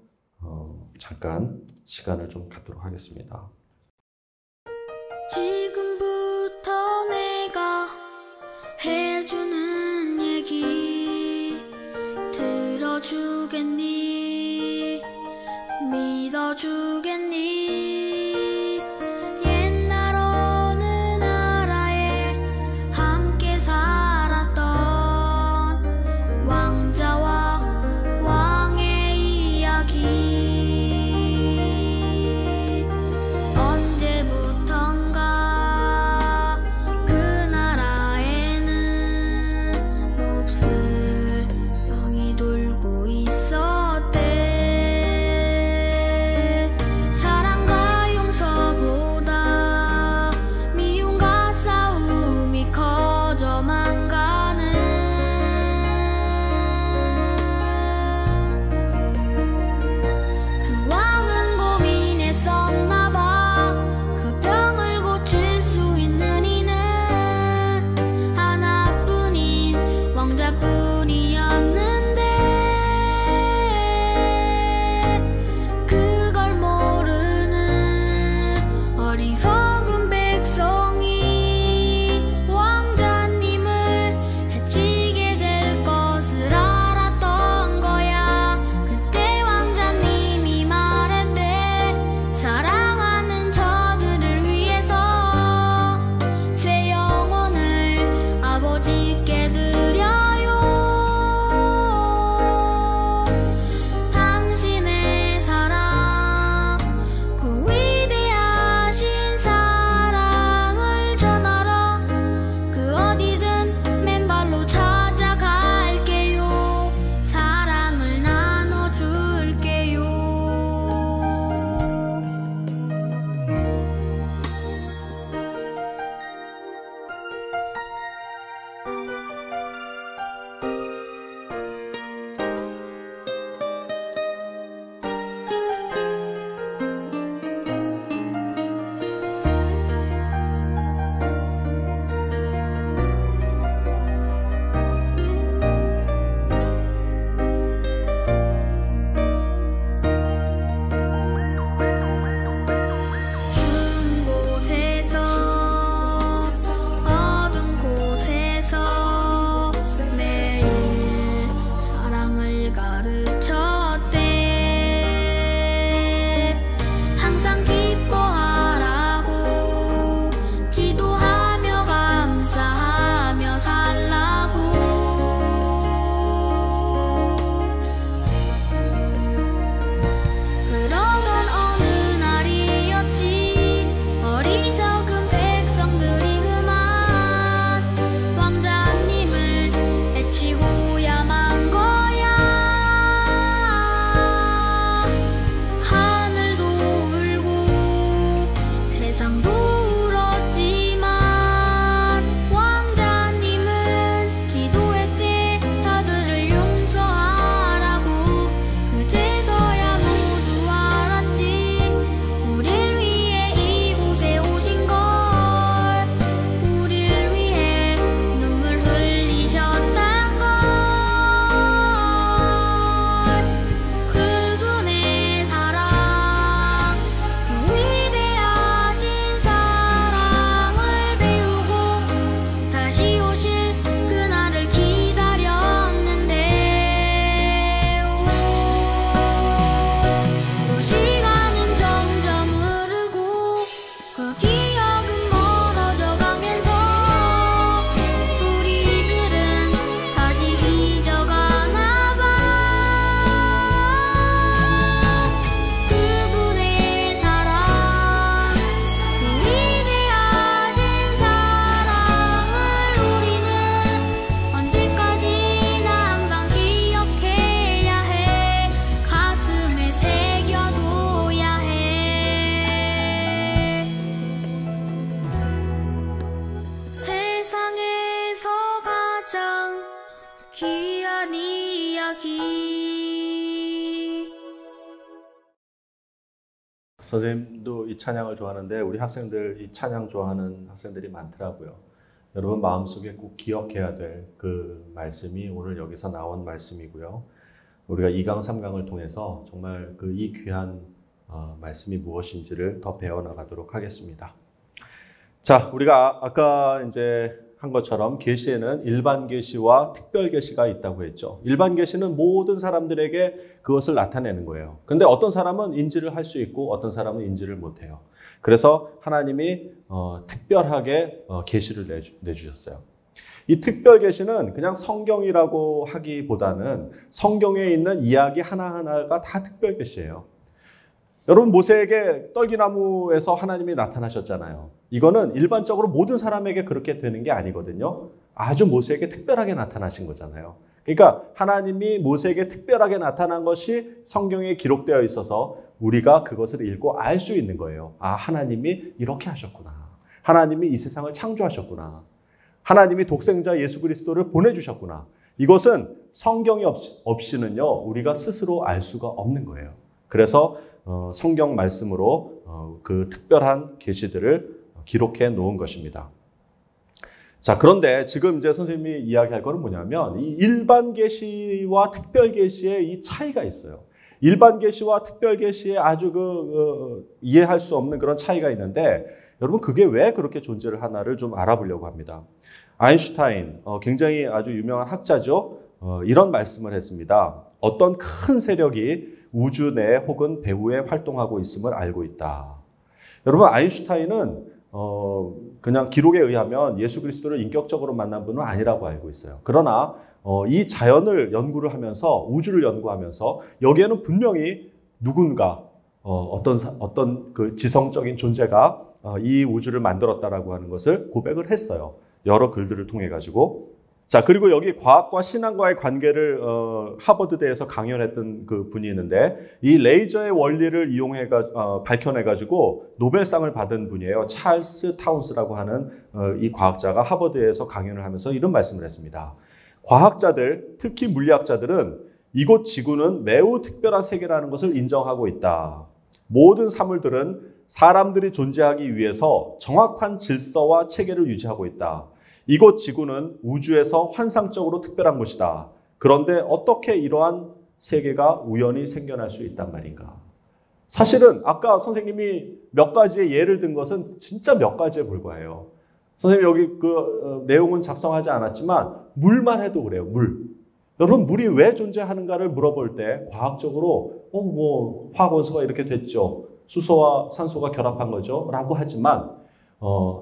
잠깐 시간을 좀 갖도록 하겠습니다. 지금부터 내가 해주는 얘기 들어주겠니? 믿어주겠니? 옛날 어느 나라에 함께 살았던 왕자와 왕의 이야기. 언제부턴가 그 나라에는 몹쓸 병이 돌고 있었대. 사랑과 선생님도 이 찬양을 좋아하는데 우리 학생들 이 찬양 좋아하는 학생들이 많더라고요. 여러분 마음속에 꼭 기억해야 될 그 말씀이 오늘 여기서 나온 말씀이고요. 우리가 2강, 3강을 통해서 정말 그 이 귀한 말씀이 무엇인지를 더 배워나가도록 하겠습니다. 자, 우리가 아까 이제 한 것처럼 계시에는 일반 계시와 특별 계시가 있다고 했죠. 일반 계시는 모든 사람들에게 그것을 나타내는 거예요. 근데 어떤 사람은 인지를 할 수 있고 어떤 사람은 인지를 못해요. 그래서 하나님이 특별하게 계시를 내주셨어요. 이 특별 계시는 그냥 성경이라고 하기보다는 성경에 있는 이야기 하나하나가 다 특별 계시예요. 여러분 모세에게 떨기나무에서 하나님이 나타나셨잖아요. 이거는 일반적으로 모든 사람에게 그렇게 되는 게 아니거든요. 아주 모세에게 특별하게 나타나신 거잖아요. 그러니까 하나님이 모세에게 특별하게 나타난 것이 성경에 기록되어 있어서 우리가 그것을 읽고 알 수 있는 거예요. 아, 하나님이 이렇게 하셨구나. 하나님이 이 세상을 창조하셨구나. 하나님이 독생자 예수 그리스도를 보내주셨구나. 이것은 성경이 없이는요, 우리가 스스로 알 수가 없는 거예요. 그래서 성경 말씀으로 그 특별한 계시들을 기록해 놓은 것입니다. 자, 그런데 지금 이제 선생님이 이야기할 거는 뭐냐면 이 일반 계시와 특별 계시의 이 차이가 있어요. 일반 계시와 특별 계시의 아주 이해할 수 없는 그런 차이가 있는데 여러분 그게 왜 그렇게 존재를 하나를 좀 알아보려고 합니다. 아인슈타인, 굉장히 아주 유명한 학자죠. 이런 말씀을 했습니다. 어떤 큰 세력이 우주 내에 혹은 배후에 활동하고 있음을 알고 있다. 여러분 아인슈타인은 그냥 기록에 의하면 예수 그리스도를 인격적으로 만난 분은 아니라고 알고 있어요. 그러나 이 자연을 연구를 하면서 우주를 연구하면서 여기에는 분명히 누군가 어떤 그 지성적인 존재가 이 우주를 만들었다라고 하는 것을 고백을 했어요. 여러 글들을 통해 가지고. 자, 그리고 여기 과학과 신앙과의 관계를 하버드대에서 강연했던 그 분이 있는데 이 레이저의 원리를 이용해 밝혀내 가지고 노벨상을 받은 분이에요. 찰스 타운스라고 하는 이 과학자가 하버드에서 강연을 하면서 이런 말씀을 했습니다. 과학자들, 특히 물리학자들은 이곳 지구는 매우 특별한 세계라는 것을 인정하고 있다. 모든 사물들은 사람들이 존재하기 위해서 정확한 질서와 체계를 유지하고 있다. 이곳 지구는 우주에서 환상적으로 특별한 곳이다. 그런데 어떻게 이러한 세계가 우연히 생겨날 수 있단 말인가? 사실은 아까 선생님이 몇 가지의 예를 든 것은 진짜 몇 가지에 불과해요. 선생님 여기 그 내용은 작성하지 않았지만 물만 해도 그래요. 물. 여러분 물이 왜 존재하는가를 물어볼 때 과학적으로 뭐 화학 원소가 이렇게 됐죠. 수소와 산소가 결합한 거죠. 라고 하지만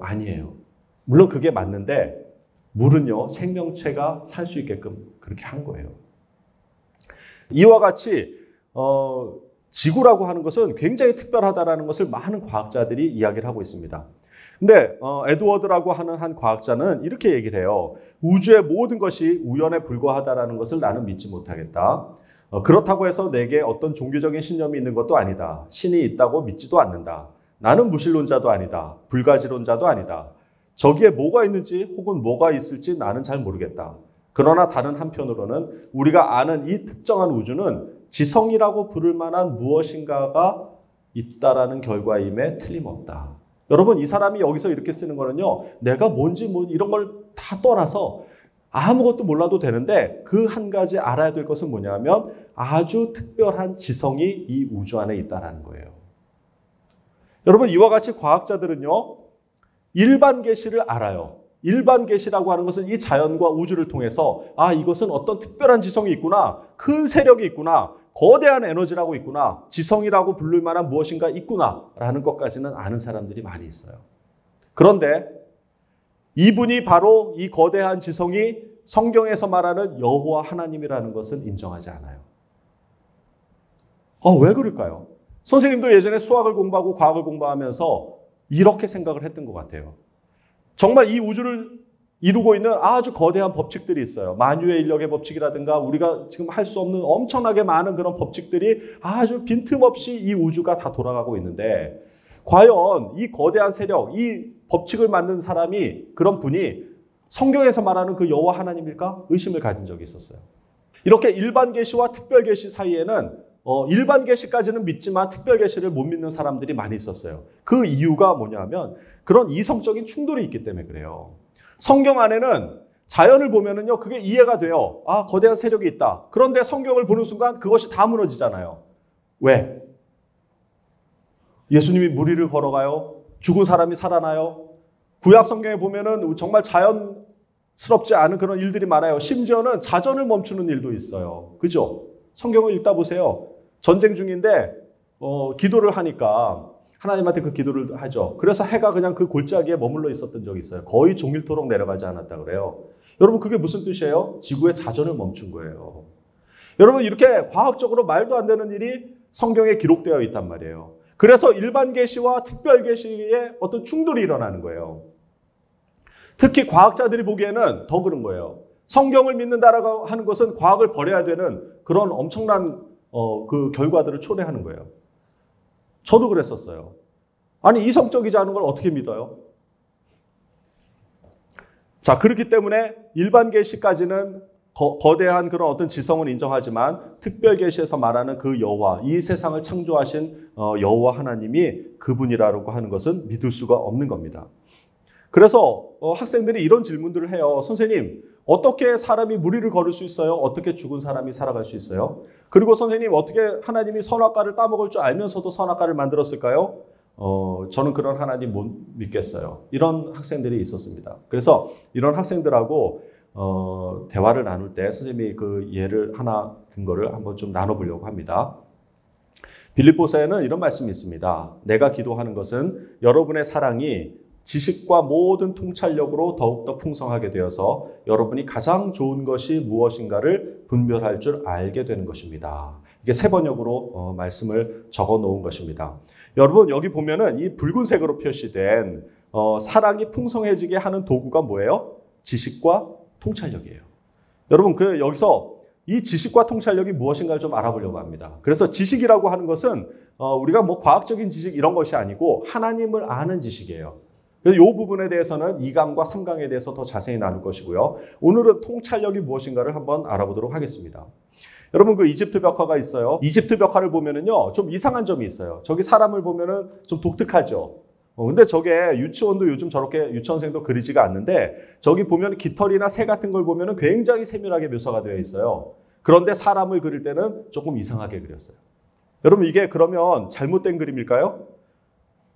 아니에요. 물론 그게 맞는데 물은요 생명체가 살 수 있게끔 그렇게 한 거예요. 이와 같이 지구라고 하는 것은 굉장히 특별하다라는 것을 많은 과학자들이 이야기를 하고 있습니다. 근데 에드워드라고 하는 한 과학자는 이렇게 얘기를 해요. 우주의 모든 것이 우연에 불과하다라는 것을 나는 믿지 못하겠다. 그렇다고 해서 내게 어떤 종교적인 신념이 있는 것도 아니다. 신이 있다고 믿지도 않는다. 나는 무신론자도 아니다. 불가지론자도 아니다. 저기에 뭐가 있는지 혹은 뭐가 있을지 나는 잘 모르겠다. 그러나 다른 한편으로는 우리가 아는 이 특정한 우주는 지성이라고 부를 만한 무엇인가가 있다라는 결과임에 틀림없다. 여러분 이 사람이 여기서 이렇게 쓰는 거는요. 내가 뭔지 뭐 이런 걸 다 떠나서 아무것도 몰라도 되는데 그 한 가지 알아야 될 것은 뭐냐면 아주 특별한 지성이 이 우주 안에 있다라는 거예요. 여러분 이와 같이 과학자들은요. 일반 계시를 알아요. 일반 계시라고 하는 것은 이 자연과 우주를 통해서 아 이것은 어떤 특별한 지성이 있구나. 큰 세력이 있구나. 거대한 에너지라고 있구나. 지성이라고 부를 만한 무엇인가 있구나. 라는 것까지는 아는 사람들이 많이 있어요. 그런데 이분이 바로 이 거대한 지성이 성경에서 말하는 여호와 하나님이라는 것은 인정하지 않아요. 왜 그럴까요? 선생님도 예전에 수학을 공부하고 과학을 공부하면서 이렇게 생각을 했던 것 같아요. 정말 이 우주를 이루고 있는 아주 거대한 법칙들이 있어요. 만유의 인력의 법칙이라든가 우리가 지금 할 수 없는 엄청나게 많은 그런 법칙들이 아주 빈틈없이 이 우주가 다 돌아가고 있는데 과연 이 거대한 세력, 이 법칙을 만든 사람이 그런 분이 성경에서 말하는 그 여호와 하나님일까? 의심을 가진 적이 있었어요. 이렇게 일반 계시와 특별 계시 사이에는 일반 계시까지는 믿지만 특별 계시를 못 믿는 사람들이 많이 있었어요. 그 이유가 뭐냐면 그런 이성적인 충돌이 있기 때문에 그래요. 성경 안에는 자연을 보면은요, 그게 이해가 돼요. 아, 거대한 세력이 있다. 그런데 성경을 보는 순간 그것이 다 무너지잖아요. 왜? 예수님이 물 위를 걸어가요. 죽은 사람이 살아나요. 구약 성경에 보면은 정말 자연스럽지 않은 그런 일들이 많아요. 심지어는 자전을 멈추는 일도 있어요. 그죠? 성경을 읽다 보세요. 전쟁 중인데 기도를 하니까 하나님한테 그 기도를 하죠. 그래서 해가 그냥 그 골짜기에 머물러 있었던 적이 있어요. 거의 종일토록 내려가지 않았다 그래요. 여러분 그게 무슨 뜻이에요? 지구의 자전을 멈춘 거예요. 여러분 이렇게 과학적으로 말도 안 되는 일이 성경에 기록되어 있단 말이에요. 그래서 일반 계시와 특별 계시의 어떤 충돌이 일어나는 거예요. 특히 과학자들이 보기에는 더 그런 거예요. 성경을 믿는다라고 하는 것은 과학을 버려야 되는 그런 엄청난 그 결과들을 초래하는 거예요. 저도 그랬었어요. 아니 이성적이지 않은 걸 어떻게 믿어요? 자, 그렇기 때문에 일반 계시까지는 거대한 그런 어떤 지성을 인정하지만 특별 계시에서 말하는 그 여호와, 이 세상을 창조하신 여호와 하나님이 그분이라고 하는 것은 믿을 수가 없는 겁니다. 그래서 학생들이 이런 질문들을 해요. 선생님, 어떻게 사람이 물 위를 걸을 수 있어요? 어떻게 죽은 사람이 살아갈 수 있어요? 그리고 선생님, 어떻게 하나님이 선악과를 따먹을 줄 알면서도 선악과를 만들었을까요? 저는 그런 하나님 못 믿겠어요. 이런 학생들이 있었습니다. 그래서 이런 학생들하고 대화를 나눌 때 선생님이 그 예를 하나 든 거를 한번 좀 나눠보려고 합니다. 빌립보서에는 이런 말씀이 있습니다. 내가 기도하는 것은 여러분의 사랑이 지식과 모든 통찰력으로 더욱더 풍성하게 되어서 여러분이 가장 좋은 것이 무엇인가를 분별할 줄 알게 되는 것입니다. 이게 세 번역으로 말씀을 적어 놓은 것입니다. 여러분 여기 보면은 이 붉은색으로 표시된 사랑이 풍성해지게 하는 도구가 뭐예요? 지식과 통찰력이에요. 여러분 여기서 이 지식과 통찰력이 무엇인가를 좀 알아보려고 합니다. 그래서 지식이라고 하는 것은 우리가 뭐 과학적인 지식 이런 것이 아니고 하나님을 아는 지식이에요. 그래서 이 부분에 대해서는 2강과 3강에 대해서 더 자세히 나눌 것이고요. 오늘은 통찰력이 무엇인가를 한번 알아보도록 하겠습니다. 여러분 그 이집트 벽화가 있어요. 이집트 벽화를 보면은요 좀 이상한 점이 있어요. 저기 사람을 보면은 좀 독특하죠. 근데 저게 유치원도 요즘 저렇게 유치원생도 그리지가 않는데 저기 보면 깃털이나 새 같은 걸 보면은 굉장히 세밀하게 묘사가 되어 있어요. 그런데 사람을 그릴 때는 조금 이상하게 그렸어요. 여러분 이게 그러면 잘못된 그림일까요?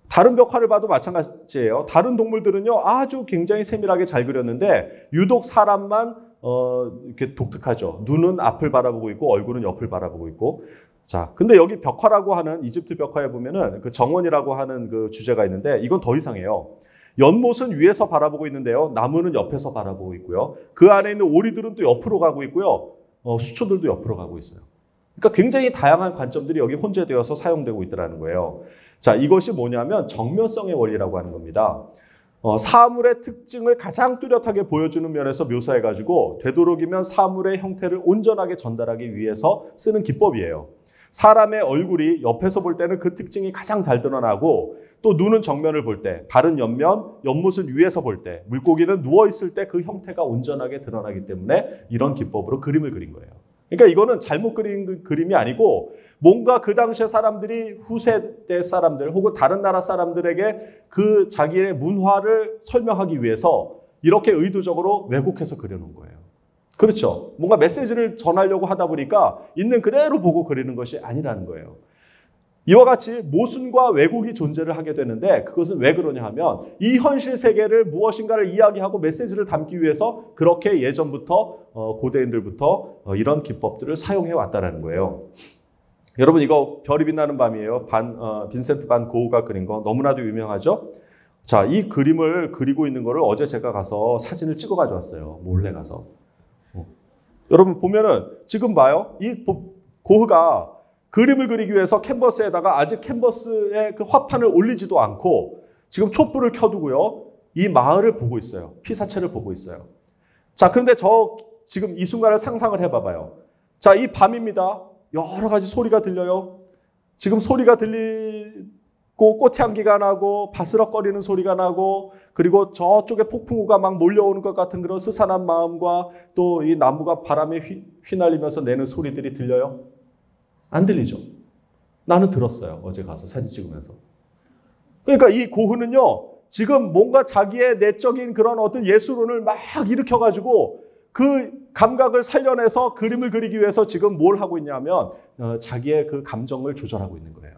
다른 벽화를 봐도 마찬가지예요. 다른 동물들은요 아주 굉장히 세밀하게 잘 그렸는데 유독 사람만 이렇게 독특하죠. 눈은 앞을 바라보고 있고 얼굴은 옆을 바라보고 있고. 자, 근데 여기 벽화라고 하는 이집트 벽화에 보면은 그 정원이라고 하는 그 주제가 있는데 이건 더 이상해요. 연못은 위에서 바라보고 있는데요. 나무는 옆에서 바라보고 있고요. 그 안에 있는 오리들은 또 옆으로 가고 있고요. 수초들도 옆으로 가고 있어요. 그러니까 굉장히 다양한 관점들이 여기 혼재되어서 사용되고 있더라는 거예요. 자, 이것이 뭐냐면 정면성의 원리라고 하는 겁니다. 사물의 특징을 가장 뚜렷하게 보여주는 면에서 묘사해가지고 되도록이면 사물의 형태를 온전하게 전달하기 위해서 쓰는 기법이에요. 사람의 얼굴이 옆에서 볼 때는 그 특징이 가장 잘 드러나고 또 눈은 정면을 볼 때, 발은 옆면, 옆못은 위에서 볼 때, 물고기는 누워있을 때 그 형태가 온전하게 드러나기 때문에 이런 기법으로 그림을 그린 거예요. 그러니까 이거는 잘못 그린 그림이 아니고 뭔가 그 당시에 사람들이 후세대 사람들 혹은 다른 나라 사람들에게 그 자기의 문화를 설명하기 위해서 이렇게 의도적으로 왜곡해서 그려놓은 거예요. 그렇죠. 뭔가 메시지를 전하려고 하다 보니까 있는 그대로 보고 그리는 것이 아니라는 거예요. 이와 같이 모순과 왜곡이 존재를 하게 되는데 그것은 왜 그러냐 하면 이 현실 세계를 무엇인가를 이야기하고 메시지를 담기 위해서 그렇게 예전부터 고대인들부터 이런 기법들을 사용해 왔다는 거예요. 여러분 이거 별이 빛나는 밤이에요. 빈센트 반 고흐가 그린 거 너무나도 유명하죠. 자, 이 그림을 그리고 있는 거를 어제 제가 가서 사진을 찍어 가져왔어요. 몰래 가서. 여러분 보면은 지금 봐요. 이 고흐가 그림을 그리기 위해서 캔버스에다가 아직 캔버스에 그 화판을 올리지도 않고 지금 촛불을 켜두고요. 이 마을을 보고 있어요. 피사체를 보고 있어요. 자, 그런데 지금 이 순간을 상상을 해봐봐요. 자, 이 밤입니다. 여러 가지 소리가 들려요. 지금 소리가 들리고 꽃향기가 나고 바스럭거리는 소리가 나고 그리고 저쪽에 폭풍우가 막 몰려오는 것 같은 그런 스산한 마음과 또 이 나무가 바람에 휘날리면서 내는 소리들이 들려요. 안 들리죠? 나는 들었어요. 어제 가서 사진 찍으면서. 그러니까 이 고흐는요, 지금 뭔가 자기의 내적인 그런 어떤 예술론을 막 일으켜가지고 그 감각을 살려내서 그림을 그리기 위해서 지금 뭘 하고 있냐면 자기의 그 감정을 조절하고 있는 거예요.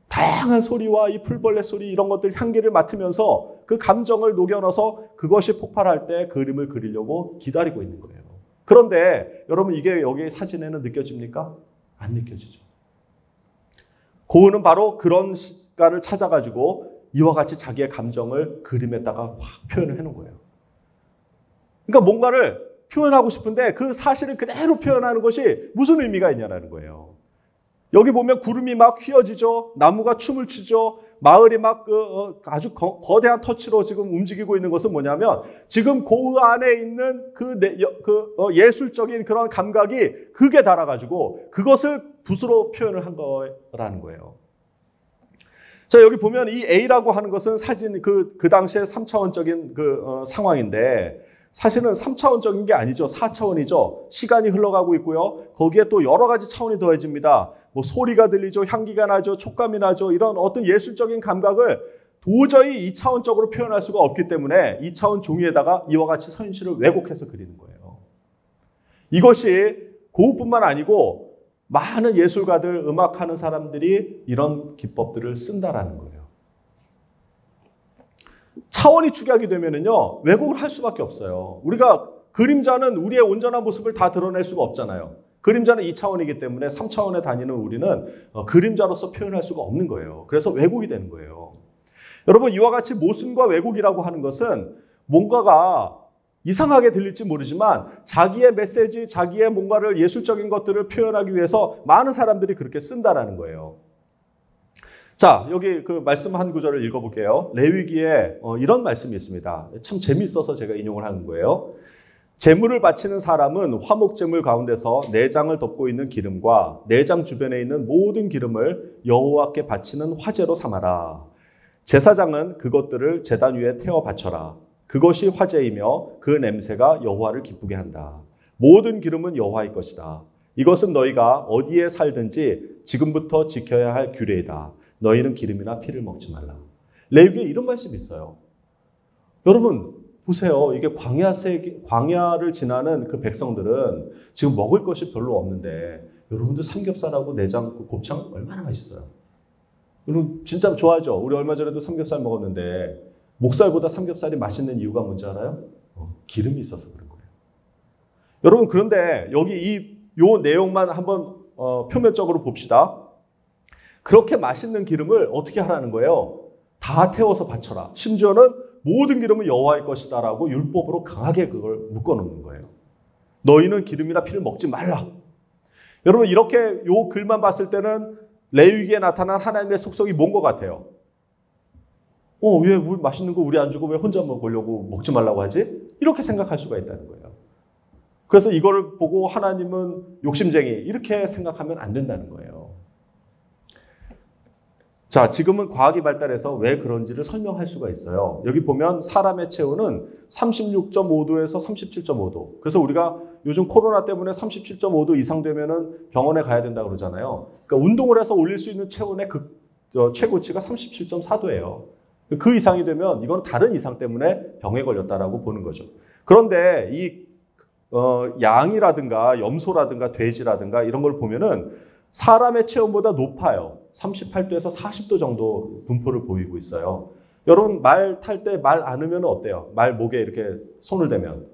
다양한 소리와 이 풀벌레 소리 이런 것들 향기를 맡으면서 그 감정을 녹여넣어서 그것이 폭발할 때 그림을 그리려고 기다리고 있는 거예요. 그런데 여러분 이게 여기 사진에는 느껴집니까? 안 느껴지죠. 고흐는 바로 그런 시간을 찾아가지고 이와 같이 자기의 감정을 그림에다가 확 표현을 해놓은 거예요. 그러니까 뭔가를 표현하고 싶은데 그 사실을 그대로 표현하는 것이 무슨 의미가 있냐라는 거예요. 여기 보면 구름이 막 휘어지죠. 나무가 춤을 추죠. 마을이 막 아주 거대한 터치로 지금 움직이고 있는 것은 뭐냐면 지금 고흐 안에 있는 예술적인 그런 감각이 극에 달아가지고 그것을 붓으로 표현을 한 거라는 거예요. 자, 여기 보면 이 A라고 하는 것은 사진 그 당시의 3차원적인 상황인데 사실은 3차원적인 게 아니죠. 4차원이죠. 시간이 흘러가고 있고요. 거기에 또 여러 가지 차원이 더해집니다. 뭐 소리가 들리죠. 향기가 나죠. 촉감이 나죠. 이런 어떤 예술적인 감각을 도저히 2차원적으로 표현할 수가 없기 때문에 2차원 종이에다가 이와 같이 선실을 왜곡해서 그리는 거예요. 이것이 고흐뿐만 아니고 많은 예술가들, 음악하는 사람들이 이런 기법들을 쓴다라는 거예요. 차원이 축약이 되면은요, 왜곡을 할 수밖에 없어요. 우리가 그림자는 우리의 온전한 모습을 다 드러낼 수가 없잖아요. 그림자는 2차원이기 때문에 3차원에 다니는 우리는 그림자로서 표현할 수가 없는 거예요. 그래서 왜곡이 되는 거예요. 여러분, 이와 같이 모순과 왜곡이라고 하는 것은 뭔가가 이상하게 들릴지 모르지만 자기의 메시지, 자기의 뭔가를 예술적인 것들을 표현하기 위해서 많은 사람들이 그렇게 쓴다라는 거예요. 자, 여기 그 말씀 한 구절을 읽어볼게요. 레위기에 이런 말씀이 있습니다. 참 재미있어서 제가 인용을 하는 거예요. 제물을 바치는 사람은 화목제물 가운데서 내장을 덮고 있는 기름과 내장 주변에 있는 모든 기름을 여호와께 바치는 화제로 삼아라. 제사장은 그것들을 제단 위에 태워 바쳐라. 그것이 화제이며 그 냄새가 여호와를 기쁘게 한다. 모든 기름은 여호와의 것이다. 이것은 너희가 어디에 살든지 지금부터 지켜야 할 규례이다. 너희는 기름이나 피를 먹지 말라. 레위기에 이런 말씀이 있어요. 여러분 보세요. 이게 광야를 지나는 그 백성들은 지금 먹을 것이 별로 없는데 여러분들 삼겹살하고 내장, 곱창 얼마나 맛있어요. 여러분 진짜 좋아하죠. 우리 얼마 전에도 삼겹살 먹었는데 목살보다 삼겹살이 맛있는 이유가 뭔지 알아요? 기름이 있어서 그런 거예요. 여러분 그런데 여기 요 내용만 한번 표면적으로 봅시다. 그렇게 맛있는 기름을 어떻게 하라는 거예요? 다 태워서 바쳐라. 심지어는 모든 기름은 여호와의 것이다라고 율법으로 강하게 그걸 묶어놓는 거예요. 너희는 기름이나 피를 먹지 말라. 여러분 이렇게 요 글만 봤을 때는 레위기에 나타난 하나님의 속성이 뭔 것 같아요? 왜 맛있는 거 우리 안 주고 왜 혼자 먹으려고 먹지 말라고 하지? 이렇게 생각할 수가 있다는 거예요. 그래서 이거를 보고 하나님은 욕심쟁이 이렇게 생각하면 안 된다는 거예요. 자, 지금은 과학이 발달해서 왜 그런지를 설명할 수가 있어요. 여기 보면 사람의 체온은 36.5도에서 37.5도. 그래서 우리가 요즘 코로나 때문에 37.5도 이상 되면은 병원에 가야 된다고 그러잖아요. 그러니까 운동을 해서 올릴 수 있는 체온의 최고치가 37.4도예요. 그 이상이 되면 이건 다른 이상 때문에 병에 걸렸다라고 보는 거죠. 그런데 이 양이라든가 염소라든가 돼지라든가 이런 걸 보면은 사람의 체온보다 높아요. 38도에서 40도 정도 분포를 보이고 있어요. 여러분 말 탈 때 말 안으면 어때요? 말 목에 이렇게 손을 대면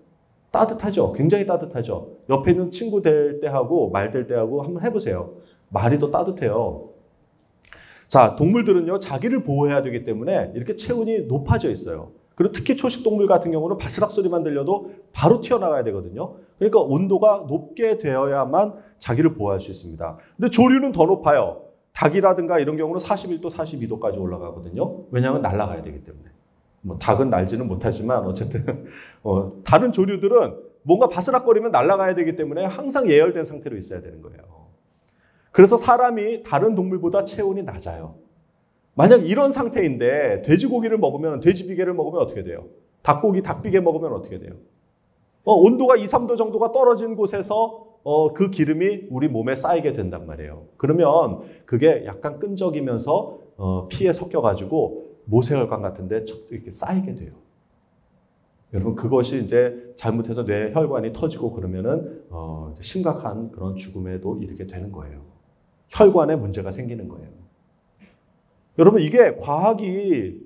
따뜻하죠? 굉장히 따뜻하죠? 옆에 있는 친구 될 때 하고 말 될 때 하고 한번 해보세요. 말이 더 따뜻해요. 자, 동물들은요 자기를 보호해야 되기 때문에 이렇게 체온이 높아져 있어요. 그리고 특히 초식동물 같은 경우는 바스락 소리만 들려도 바로 튀어나가야 되거든요. 그러니까 온도가 높게 되어야만 자기를 보호할 수 있습니다. 근데 조류는 더 높아요. 닭이라든가 이런 경우는 41도, 42도까지 올라가거든요. 왜냐하면 날아가야 되기 때문에. 뭐 닭은 날지는 못하지만 어쨌든 다른 조류들은 뭔가 바스락거리면 날아가야 되기 때문에 항상 예열된 상태로 있어야 되는 거예요. 그래서 사람이 다른 동물보다 체온이 낮아요. 만약 이런 상태인데 돼지고기를 먹으면 돼지비계를 먹으면 어떻게 돼요? 닭고기, 닭비계 먹으면 어떻게 돼요? 온도가 2, 3도 정도가 떨어진 곳에서 그 기름이 우리 몸에 쌓이게 된단 말이에요. 그러면 그게 약간 끈적이면서 피에 섞여가지고 모세혈관 같은데 이렇게 쌓이게 돼요. 여러분 그것이 이제 잘못해서 뇌 혈관이 터지고 그러면은 심각한 그런 죽음에도 이르게 되는 거예요. 혈관에 문제가 생기는 거예요. 여러분 이게 과학이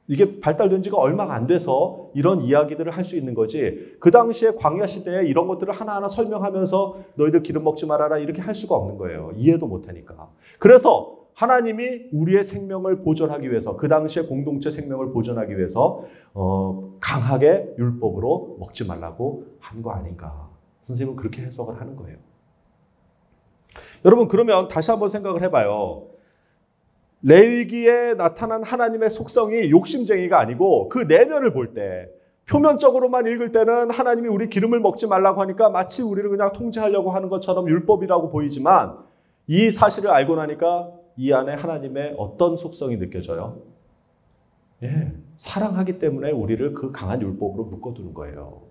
이게 발달된 지가 얼마가 안 돼서 이런 이야기들을 할 수 있는 거지, 그 당시에 광야 시대에 이런 것들을 하나하나 설명하면서 너희들 기름 먹지 말아라 이렇게 할 수가 없는 거예요. 이해도 못하니까. 그래서 하나님이 우리의 생명을 보존하기 위해서, 그 당시에 공동체 생명을 보존하기 위해서 강하게 율법으로 먹지 말라고 한 거 아닌가. 선생님은 그렇게 해석을 하는 거예요. 여러분 그러면 다시 한번 생각을 해봐요. 레위기에 나타난 하나님의 속성이 욕심쟁이가 아니고 그 내면을 볼 때, 표면적으로만 읽을 때는 하나님이 우리 기름을 먹지 말라고 하니까 마치 우리를 그냥 통제하려고 하는 것처럼 율법이라고 보이지만, 이 사실을 알고 나니까 이 안에 하나님의 어떤 속성이 느껴져요? 예, 사랑하기 때문에 우리를 그 강한 율법으로 묶어두는 거예요.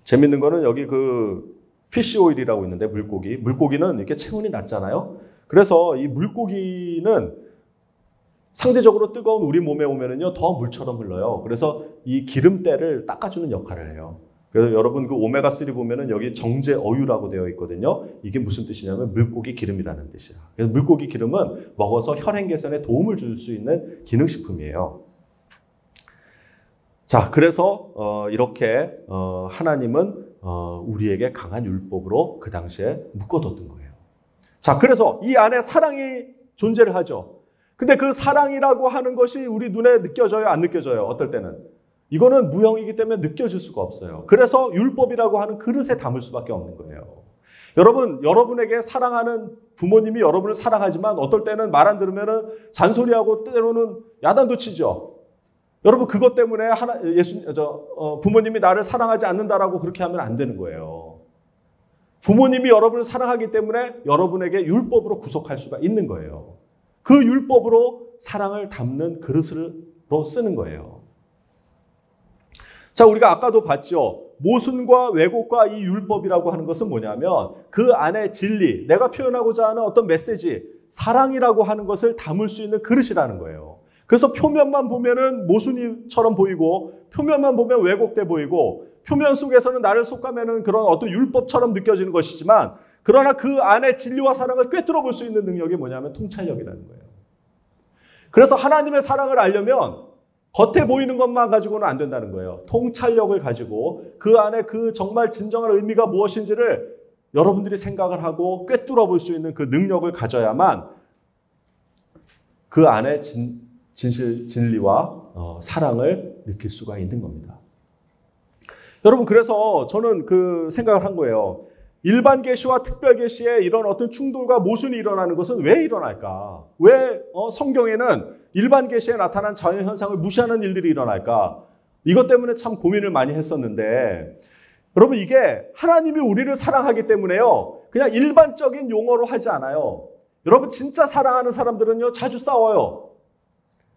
재밌는 거는 여기 그 피쉬 오일이라고 있는데, 물고기는 이렇게 체온이 낮잖아요. 그래서 이 물고기는 상대적으로 뜨거운 우리 몸에 오면은요 더 물처럼 흘러요. 그래서 이 기름때를 닦아주는 역할을 해요. 그래서 여러분 그 오메가3 보면은 여기 정제 어유라고 되어 있거든요. 이게 무슨 뜻이냐면 물고기 기름이라는 뜻이야. 그래서 물고기 기름은 먹어서 혈행 개선에 도움을 줄 수 있는 기능식품이에요. 자, 그래서 이렇게 하나님은 우리에게 강한 율법으로 그 당시에 묶어뒀던 거예요. 자, 그래서 이 안에 사랑이 존재를 하죠. 근데 그 사랑이라고 하는 것이 우리 눈에 느껴져요? 안 느껴져요? 어떨 때는? 이거는 무형이기 때문에 느껴질 수가 없어요. 그래서 율법이라고 하는 그릇에 담을 수밖에 없는 거예요. 여러분, 여러분에게 사랑하는 부모님이 여러분을 사랑하지만 어떨 때는 말 안 들으면 잔소리하고 때로는 야단도 치죠. 여러분 그것 때문에 부모님이 나를 사랑하지 않는다라고 그렇게 하면 안 되는 거예요. 부모님이 여러분을 사랑하기 때문에 여러분에게 율법으로 구속할 수가 있는 거예요. 그 율법으로 사랑을 담는 그릇으로 쓰는 거예요. 자, 우리가 아까도 봤죠. 모순과 왜곡과 이 율법이라고 하는 것은 뭐냐면 그 안에 진리, 내가 표현하고자 하는 어떤 메시지, 사랑이라고 하는 것을 담을 수 있는 그릇이라는 거예요. 그래서 표면만 보면은 모순이처럼 보이고, 표면만 보면 왜곡돼 보이고, 표면 속에서는 나를 속아매는 그런 어떤 율법처럼 느껴지는 것이지만, 그러나 그 안에 진리와 사랑을 꿰뚫어 볼 수 있는 능력이 뭐냐면 통찰력이라는 거예요. 그래서 하나님의 사랑을 알려면 겉에 보이는 것만 가지고는 안 된다는 거예요. 통찰력을 가지고 그 안에 그 정말 진정한 의미가 무엇인지를 여러분들이 생각을 하고 꿰뚫어 볼 수 있는 그 능력을 가져야만 그 안에 진리와 사랑을 느낄 수가 있는 겁니다. 여러분, 그래서 저는 그 생각을 한 거예요. 일반 계시와 특별 계시에 이런 어떤 충돌과 모순이 일어나는 것은 왜 일어날까? 왜 성경에는 일반 계시에 나타난 자연 현상을 무시하는 일들이 일어날까? 이것 때문에 참 고민을 많이 했었는데, 여러분 이게 하나님이 우리를 사랑하기 때문에요. 그냥 일반적인 용어로 하지 않아요. 여러분 진짜 사랑하는 사람들은요 자주 싸워요.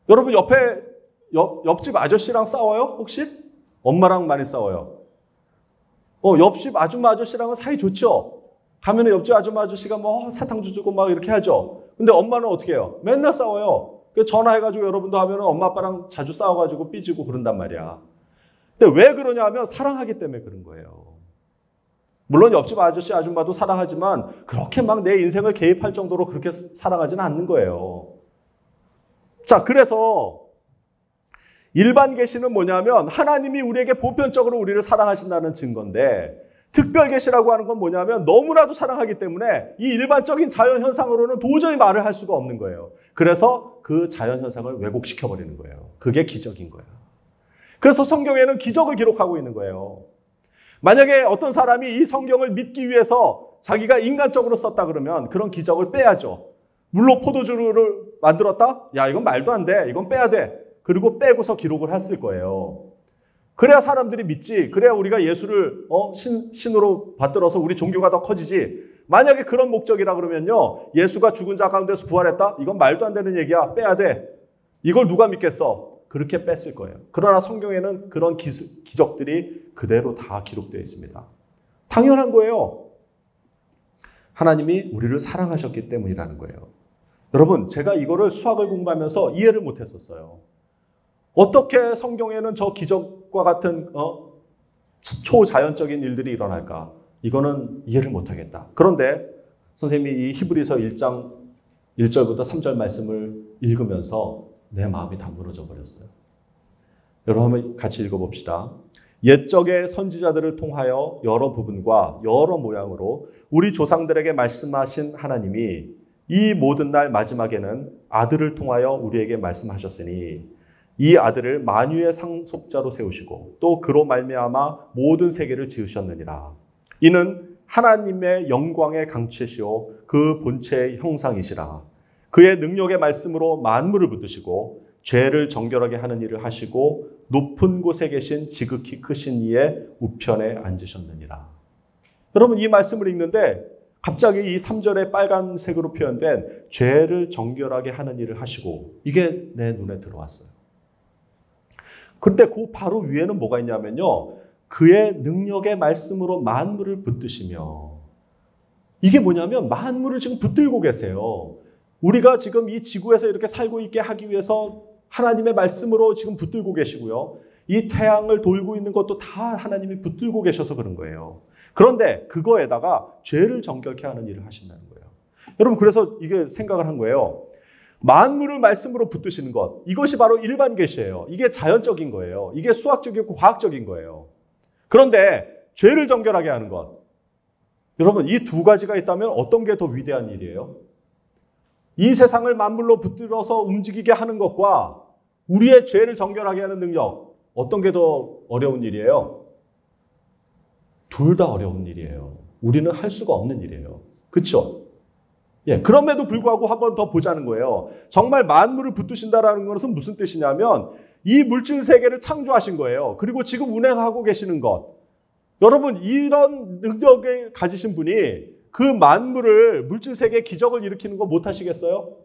여러분 옆집 아저씨랑 싸워요? 혹시? 엄마랑 많이 싸워요. 옆집 아줌마 아저씨랑은 사이 좋죠? 가면은 옆집 아줌마 아저씨가 뭐 사탕 주고 막 이렇게 하죠. 근데 엄마는 어떻게 해요? 맨날 싸워요. 전화해가지고 여러분도 하면은 엄마 아빠랑 자주 싸워가지고 삐지고 그런단 말이야. 근데 왜 그러냐 하면 사랑하기 때문에 그런 거예요. 물론 옆집 아저씨 아줌마도 사랑하지만 그렇게 막 내 인생을 개입할 정도로 그렇게 사랑하지는 않는 거예요. 자, 그래서 일반 계시는 뭐냐면 하나님이 우리에게 보편적으로 우리를 사랑하신다는 증거인데, 특별 계시라고 하는 건 뭐냐면 너무나도 사랑하기 때문에 이 일반적인 자연 현상으로는 도저히 말을 할 수가 없는 거예요. 그래서 그 자연 현상을 왜곡시켜 버리는 거예요. 그게 기적인 거예요. 그래서 성경에는 기적을 기록하고 있는 거예요. 만약에 어떤 사람이 이 성경을 믿기 위해서 자기가 인간적으로 썼다 그러면 그런 기적을 빼야죠. 물로 포도주를 만들었다? 야, 이건 말도 안 돼. 이건 빼야 돼. 그리고 빼고서 기록을 했을 거예요. 그래야 사람들이 믿지. 그래야 우리가 예수를 신으로 받들어서 우리 종교가 더 커지지. 만약에 그런 목적이라 그러면요, 예수가 죽은 자 가운데서 부활했다? 이건 말도 안 되는 얘기야. 빼야 돼. 이걸 누가 믿겠어? 그렇게 뺐을 거예요. 그러나 성경에는 그런 기적들이 그대로 다 기록되어 있습니다. 당연한 거예요. 하나님이 우리를 사랑하셨기 때문이라는 거예요. 여러분, 제가 이거를 수학을 공부하면서 이해를 못했었어요. 어떻게 성경에는 저 기적과 같은 초자연적인 일들이 일어날까? 이거는 이해를 못하겠다. 그런데 선생님이 이 히브리서 1장 1절부터 3절 말씀을 읽으면서 내 마음이 다 무너져 버렸어요. 여러분 한번 같이 읽어봅시다. 옛적의 선지자들을 통하여 여러 부분과 여러 모양으로 우리 조상들에게 말씀하신 하나님이 이 모든 날 마지막에는 아들을 통하여 우리에게 말씀하셨으니 이 아들을 만유의 상속자로 세우시고 또 그로 말미암아 모든 세계를 지으셨느니라. 이는 하나님의 영광의 강체시오 그 본체의 형상이시라. 그의 능력의 말씀으로 만물을 붙드시고 죄를 정결하게 하는 일을 하시고 높은 곳에 계신 지극히 크신 이의 우편에 앉으셨느니라. 여러분 이 말씀을 읽는데 갑자기 이 3절에 빨간색으로 표현된 죄를 정결하게 하는 일을 하시고 이게 내 눈에 들어왔어요. 그런데 그 바로 위에는 뭐가 있냐면요. 그의 능력의 말씀으로 만물을 붙드시며 이게 뭐냐면 만물을 지금 붙들고 계세요. 우리가 지금 이 지구에서 이렇게 살고 있게 하기 위해서 하나님의 말씀으로 지금 붙들고 계시고요. 이 태양을 돌고 있는 것도 다 하나님이 붙들고 계셔서 그런 거예요. 그런데 그거에다가 죄를 정결케 하는 일을 하신다는 거예요. 여러분 그래서 이게 생각을 한 거예요. 만물을 말씀으로 붙드시는 것 이것이 바로 일반 계시예요. 이게 자연적인 거예요. 이게 수학적이고 과학적인 거예요. 그런데 죄를 정결하게 하는 것 여러분 이 두 가지가 있다면 어떤 게 더 위대한 일이에요? 이 세상을 만물로 붙들어서 움직이게 하는 것과 우리의 죄를 정결하게 하는 능력 어떤 게 더 어려운 일이에요? 둘 다 어려운 일이에요. 우리는 할 수가 없는 일이에요. 그렇죠? 예, 그럼에도 불구하고 한 번 더 보자는 거예요. 정말 만물을 붙드신다라는 것은 무슨 뜻이냐면 이 물질 세계를 창조하신 거예요. 그리고 지금 운행하고 계시는 것. 여러분 이런 능력을 가지신 분이 그 만물을 물질 세계의 기적을 일으키는 거 못 하시겠어요?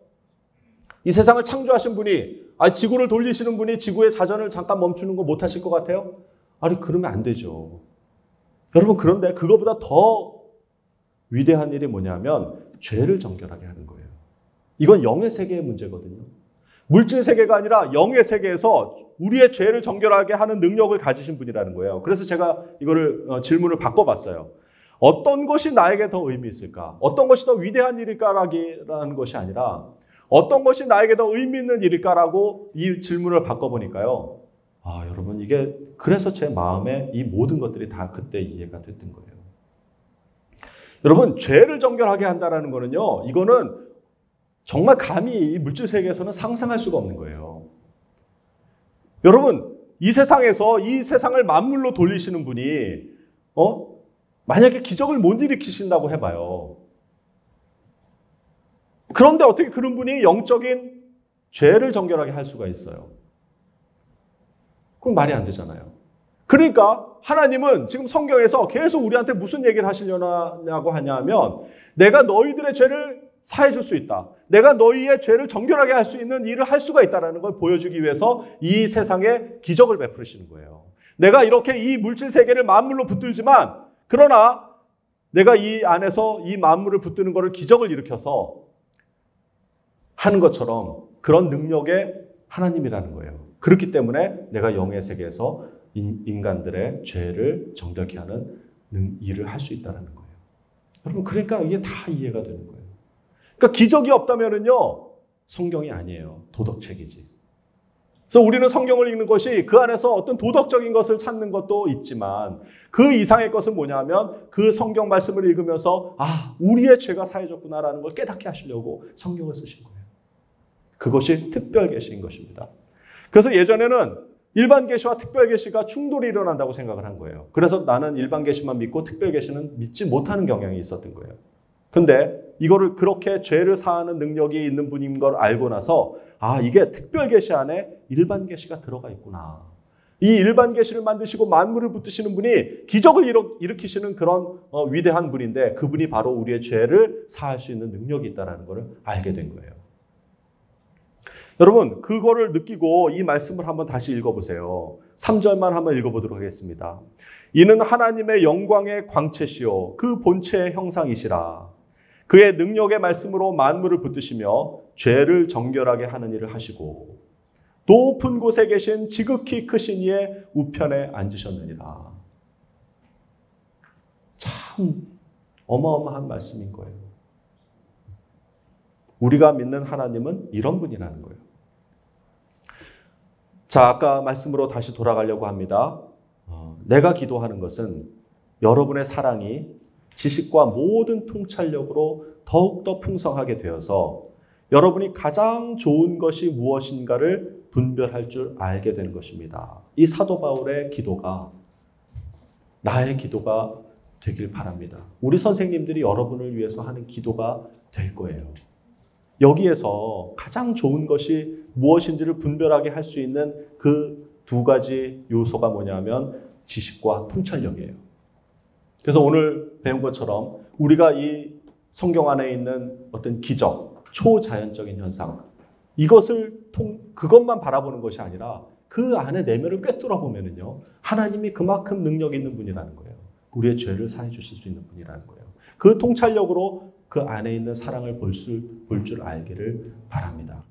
이 세상을 창조하신 분이 지구를 돌리시는 분이 지구의 자전을 잠깐 멈추는 거 못 하실 것 같아요? 아니 그러면 안 되죠. 여러분 그런데 그거보다 더 위대한 일이 뭐냐면 죄를 정결하게 하는 거예요. 이건 영의 세계의 문제거든요. 물질 세계가 아니라 영의 세계에서 우리의 죄를 정결하게 하는 능력을 가지신 분이라는 거예요. 그래서 제가 이거를 질문을 바꿔봤어요. 어떤 것이 나에게 더 의미 있을까? 어떤 것이 더 위대한 일일까라는 것이 아니라 어떤 것이 나에게 더 의미 있는 일일까라고 이 질문을 바꿔보니까요. 여러분 이게 그래서 제 마음에 이 모든 것들이 다 그때 이해가 됐던 거예요. 여러분 죄를 정결하게 한다는 거는요. 이거는 정말 감히 이 물질 세계에서는 상상할 수가 없는 거예요. 여러분 이 세상에서 이 세상을 만물로 돌리시는 분이 만약에 기적을 못 일으키신다고 해봐요. 그런데 어떻게 그런 분이 영적인 죄를 정결하게 할 수가 있어요? 그건 말이 안 되잖아요. 그러니까 하나님은 지금 성경에서 계속 우리한테 무슨 얘기를 하시려고 하냐면 내가 너희들의 죄를 사해 줄 수 있다. 내가 너희의 죄를 정결하게 할 수 있는 일을 할 수가 있다는 걸 보여주기 위해서 이 세상에 기적을 베푸시는 거예요. 내가 이렇게 이 물질 세계를 만물로 붙들지만 그러나 내가 이 안에서 이 만물을 붙드는 것을 기적을 일으켜서 하는 것처럼 그런 능력의 하나님이라는 거예요. 그렇기 때문에 내가 영의 세계에서 인간들의 죄를 정결케 하는 일을 할 수 있다는 거예요. 여러분 그러니까 이게 다 이해가 되는 거예요. 그러니까 기적이 없다면은요 성경이 아니에요. 도덕책이지. 그래서 우리는 성경을 읽는 것이 그 안에서 어떤 도덕적인 것을 찾는 것도 있지만 그 이상의 것은 뭐냐면 그 성경 말씀을 읽으면서 우리의 죄가 사해졌구나라는 걸 깨닫게 하시려고 성경을 쓰신 거예요. 그것이 특별 계시인 것입니다. 그래서 예전에는 일반 계시와 특별 계시가 충돌이 일어난다고 생각을 한 거예요. 그래서 나는 일반 계시만 믿고 특별 계시는 믿지 못하는 경향이 있었던 거예요. 근데 이거를 그렇게 죄를 사하는 능력이 있는 분인 걸 알고 나서 이게 특별 계시 안에 일반 계시가 들어가 있구나. 이 일반 계시를 만드시고 만물을 붙드시는 분이 기적을 일으키시는 그런 위대한 분인데 그분이 바로 우리의 죄를 사할 수 있는 능력이 있다는 걸 알게 된 거예요. 여러분, 그거를 느끼고 이 말씀을 한번 다시 읽어보세요. 3절만 한번 읽어보도록 하겠습니다. 이는 하나님의 영광의 광채시요 그 본체의 형상이시라. 그의 능력의 말씀으로 만물을 붙드시며 죄를 정결하게 하는 일을 하시고 높은 곳에 계신 지극히 크신 이의 우편에 앉으셨느니라. 참 어마어마한 말씀인 거예요. 우리가 믿는 하나님은 이런 분이라는 거예요. 자, 아까 말씀으로 다시 돌아가려고 합니다. 내가 기도하는 것은 여러분의 사랑이 지식과 모든 통찰력으로 더욱더 풍성하게 되어서 여러분이 가장 좋은 것이 무엇인가를 분별할 줄 알게 되는 것입니다. 이 사도 바울의 기도가 나의 기도가 되길 바랍니다. 우리 선생님들이 여러분을 위해서 하는 기도가 될 거예요. 여기에서 가장 좋은 것이 무엇인지를 분별하게 할 수 있는 그 두 가지 요소가 뭐냐면 지식과 통찰력이에요. 그래서 오늘 배운 것처럼 우리가 이 성경 안에 있는 어떤 기적, 초자연적인 현상, 그것만 바라보는 것이 아니라 그 안에 내면을 꿰뚫어 보면은요, 하나님이 그만큼 능력 있는 분이라는 거예요. 우리의 죄를 사해 주실 수 있는 분이라는 거예요. 그 통찰력으로 그 안에 있는 사랑을 볼 줄 알기를 바랍니다.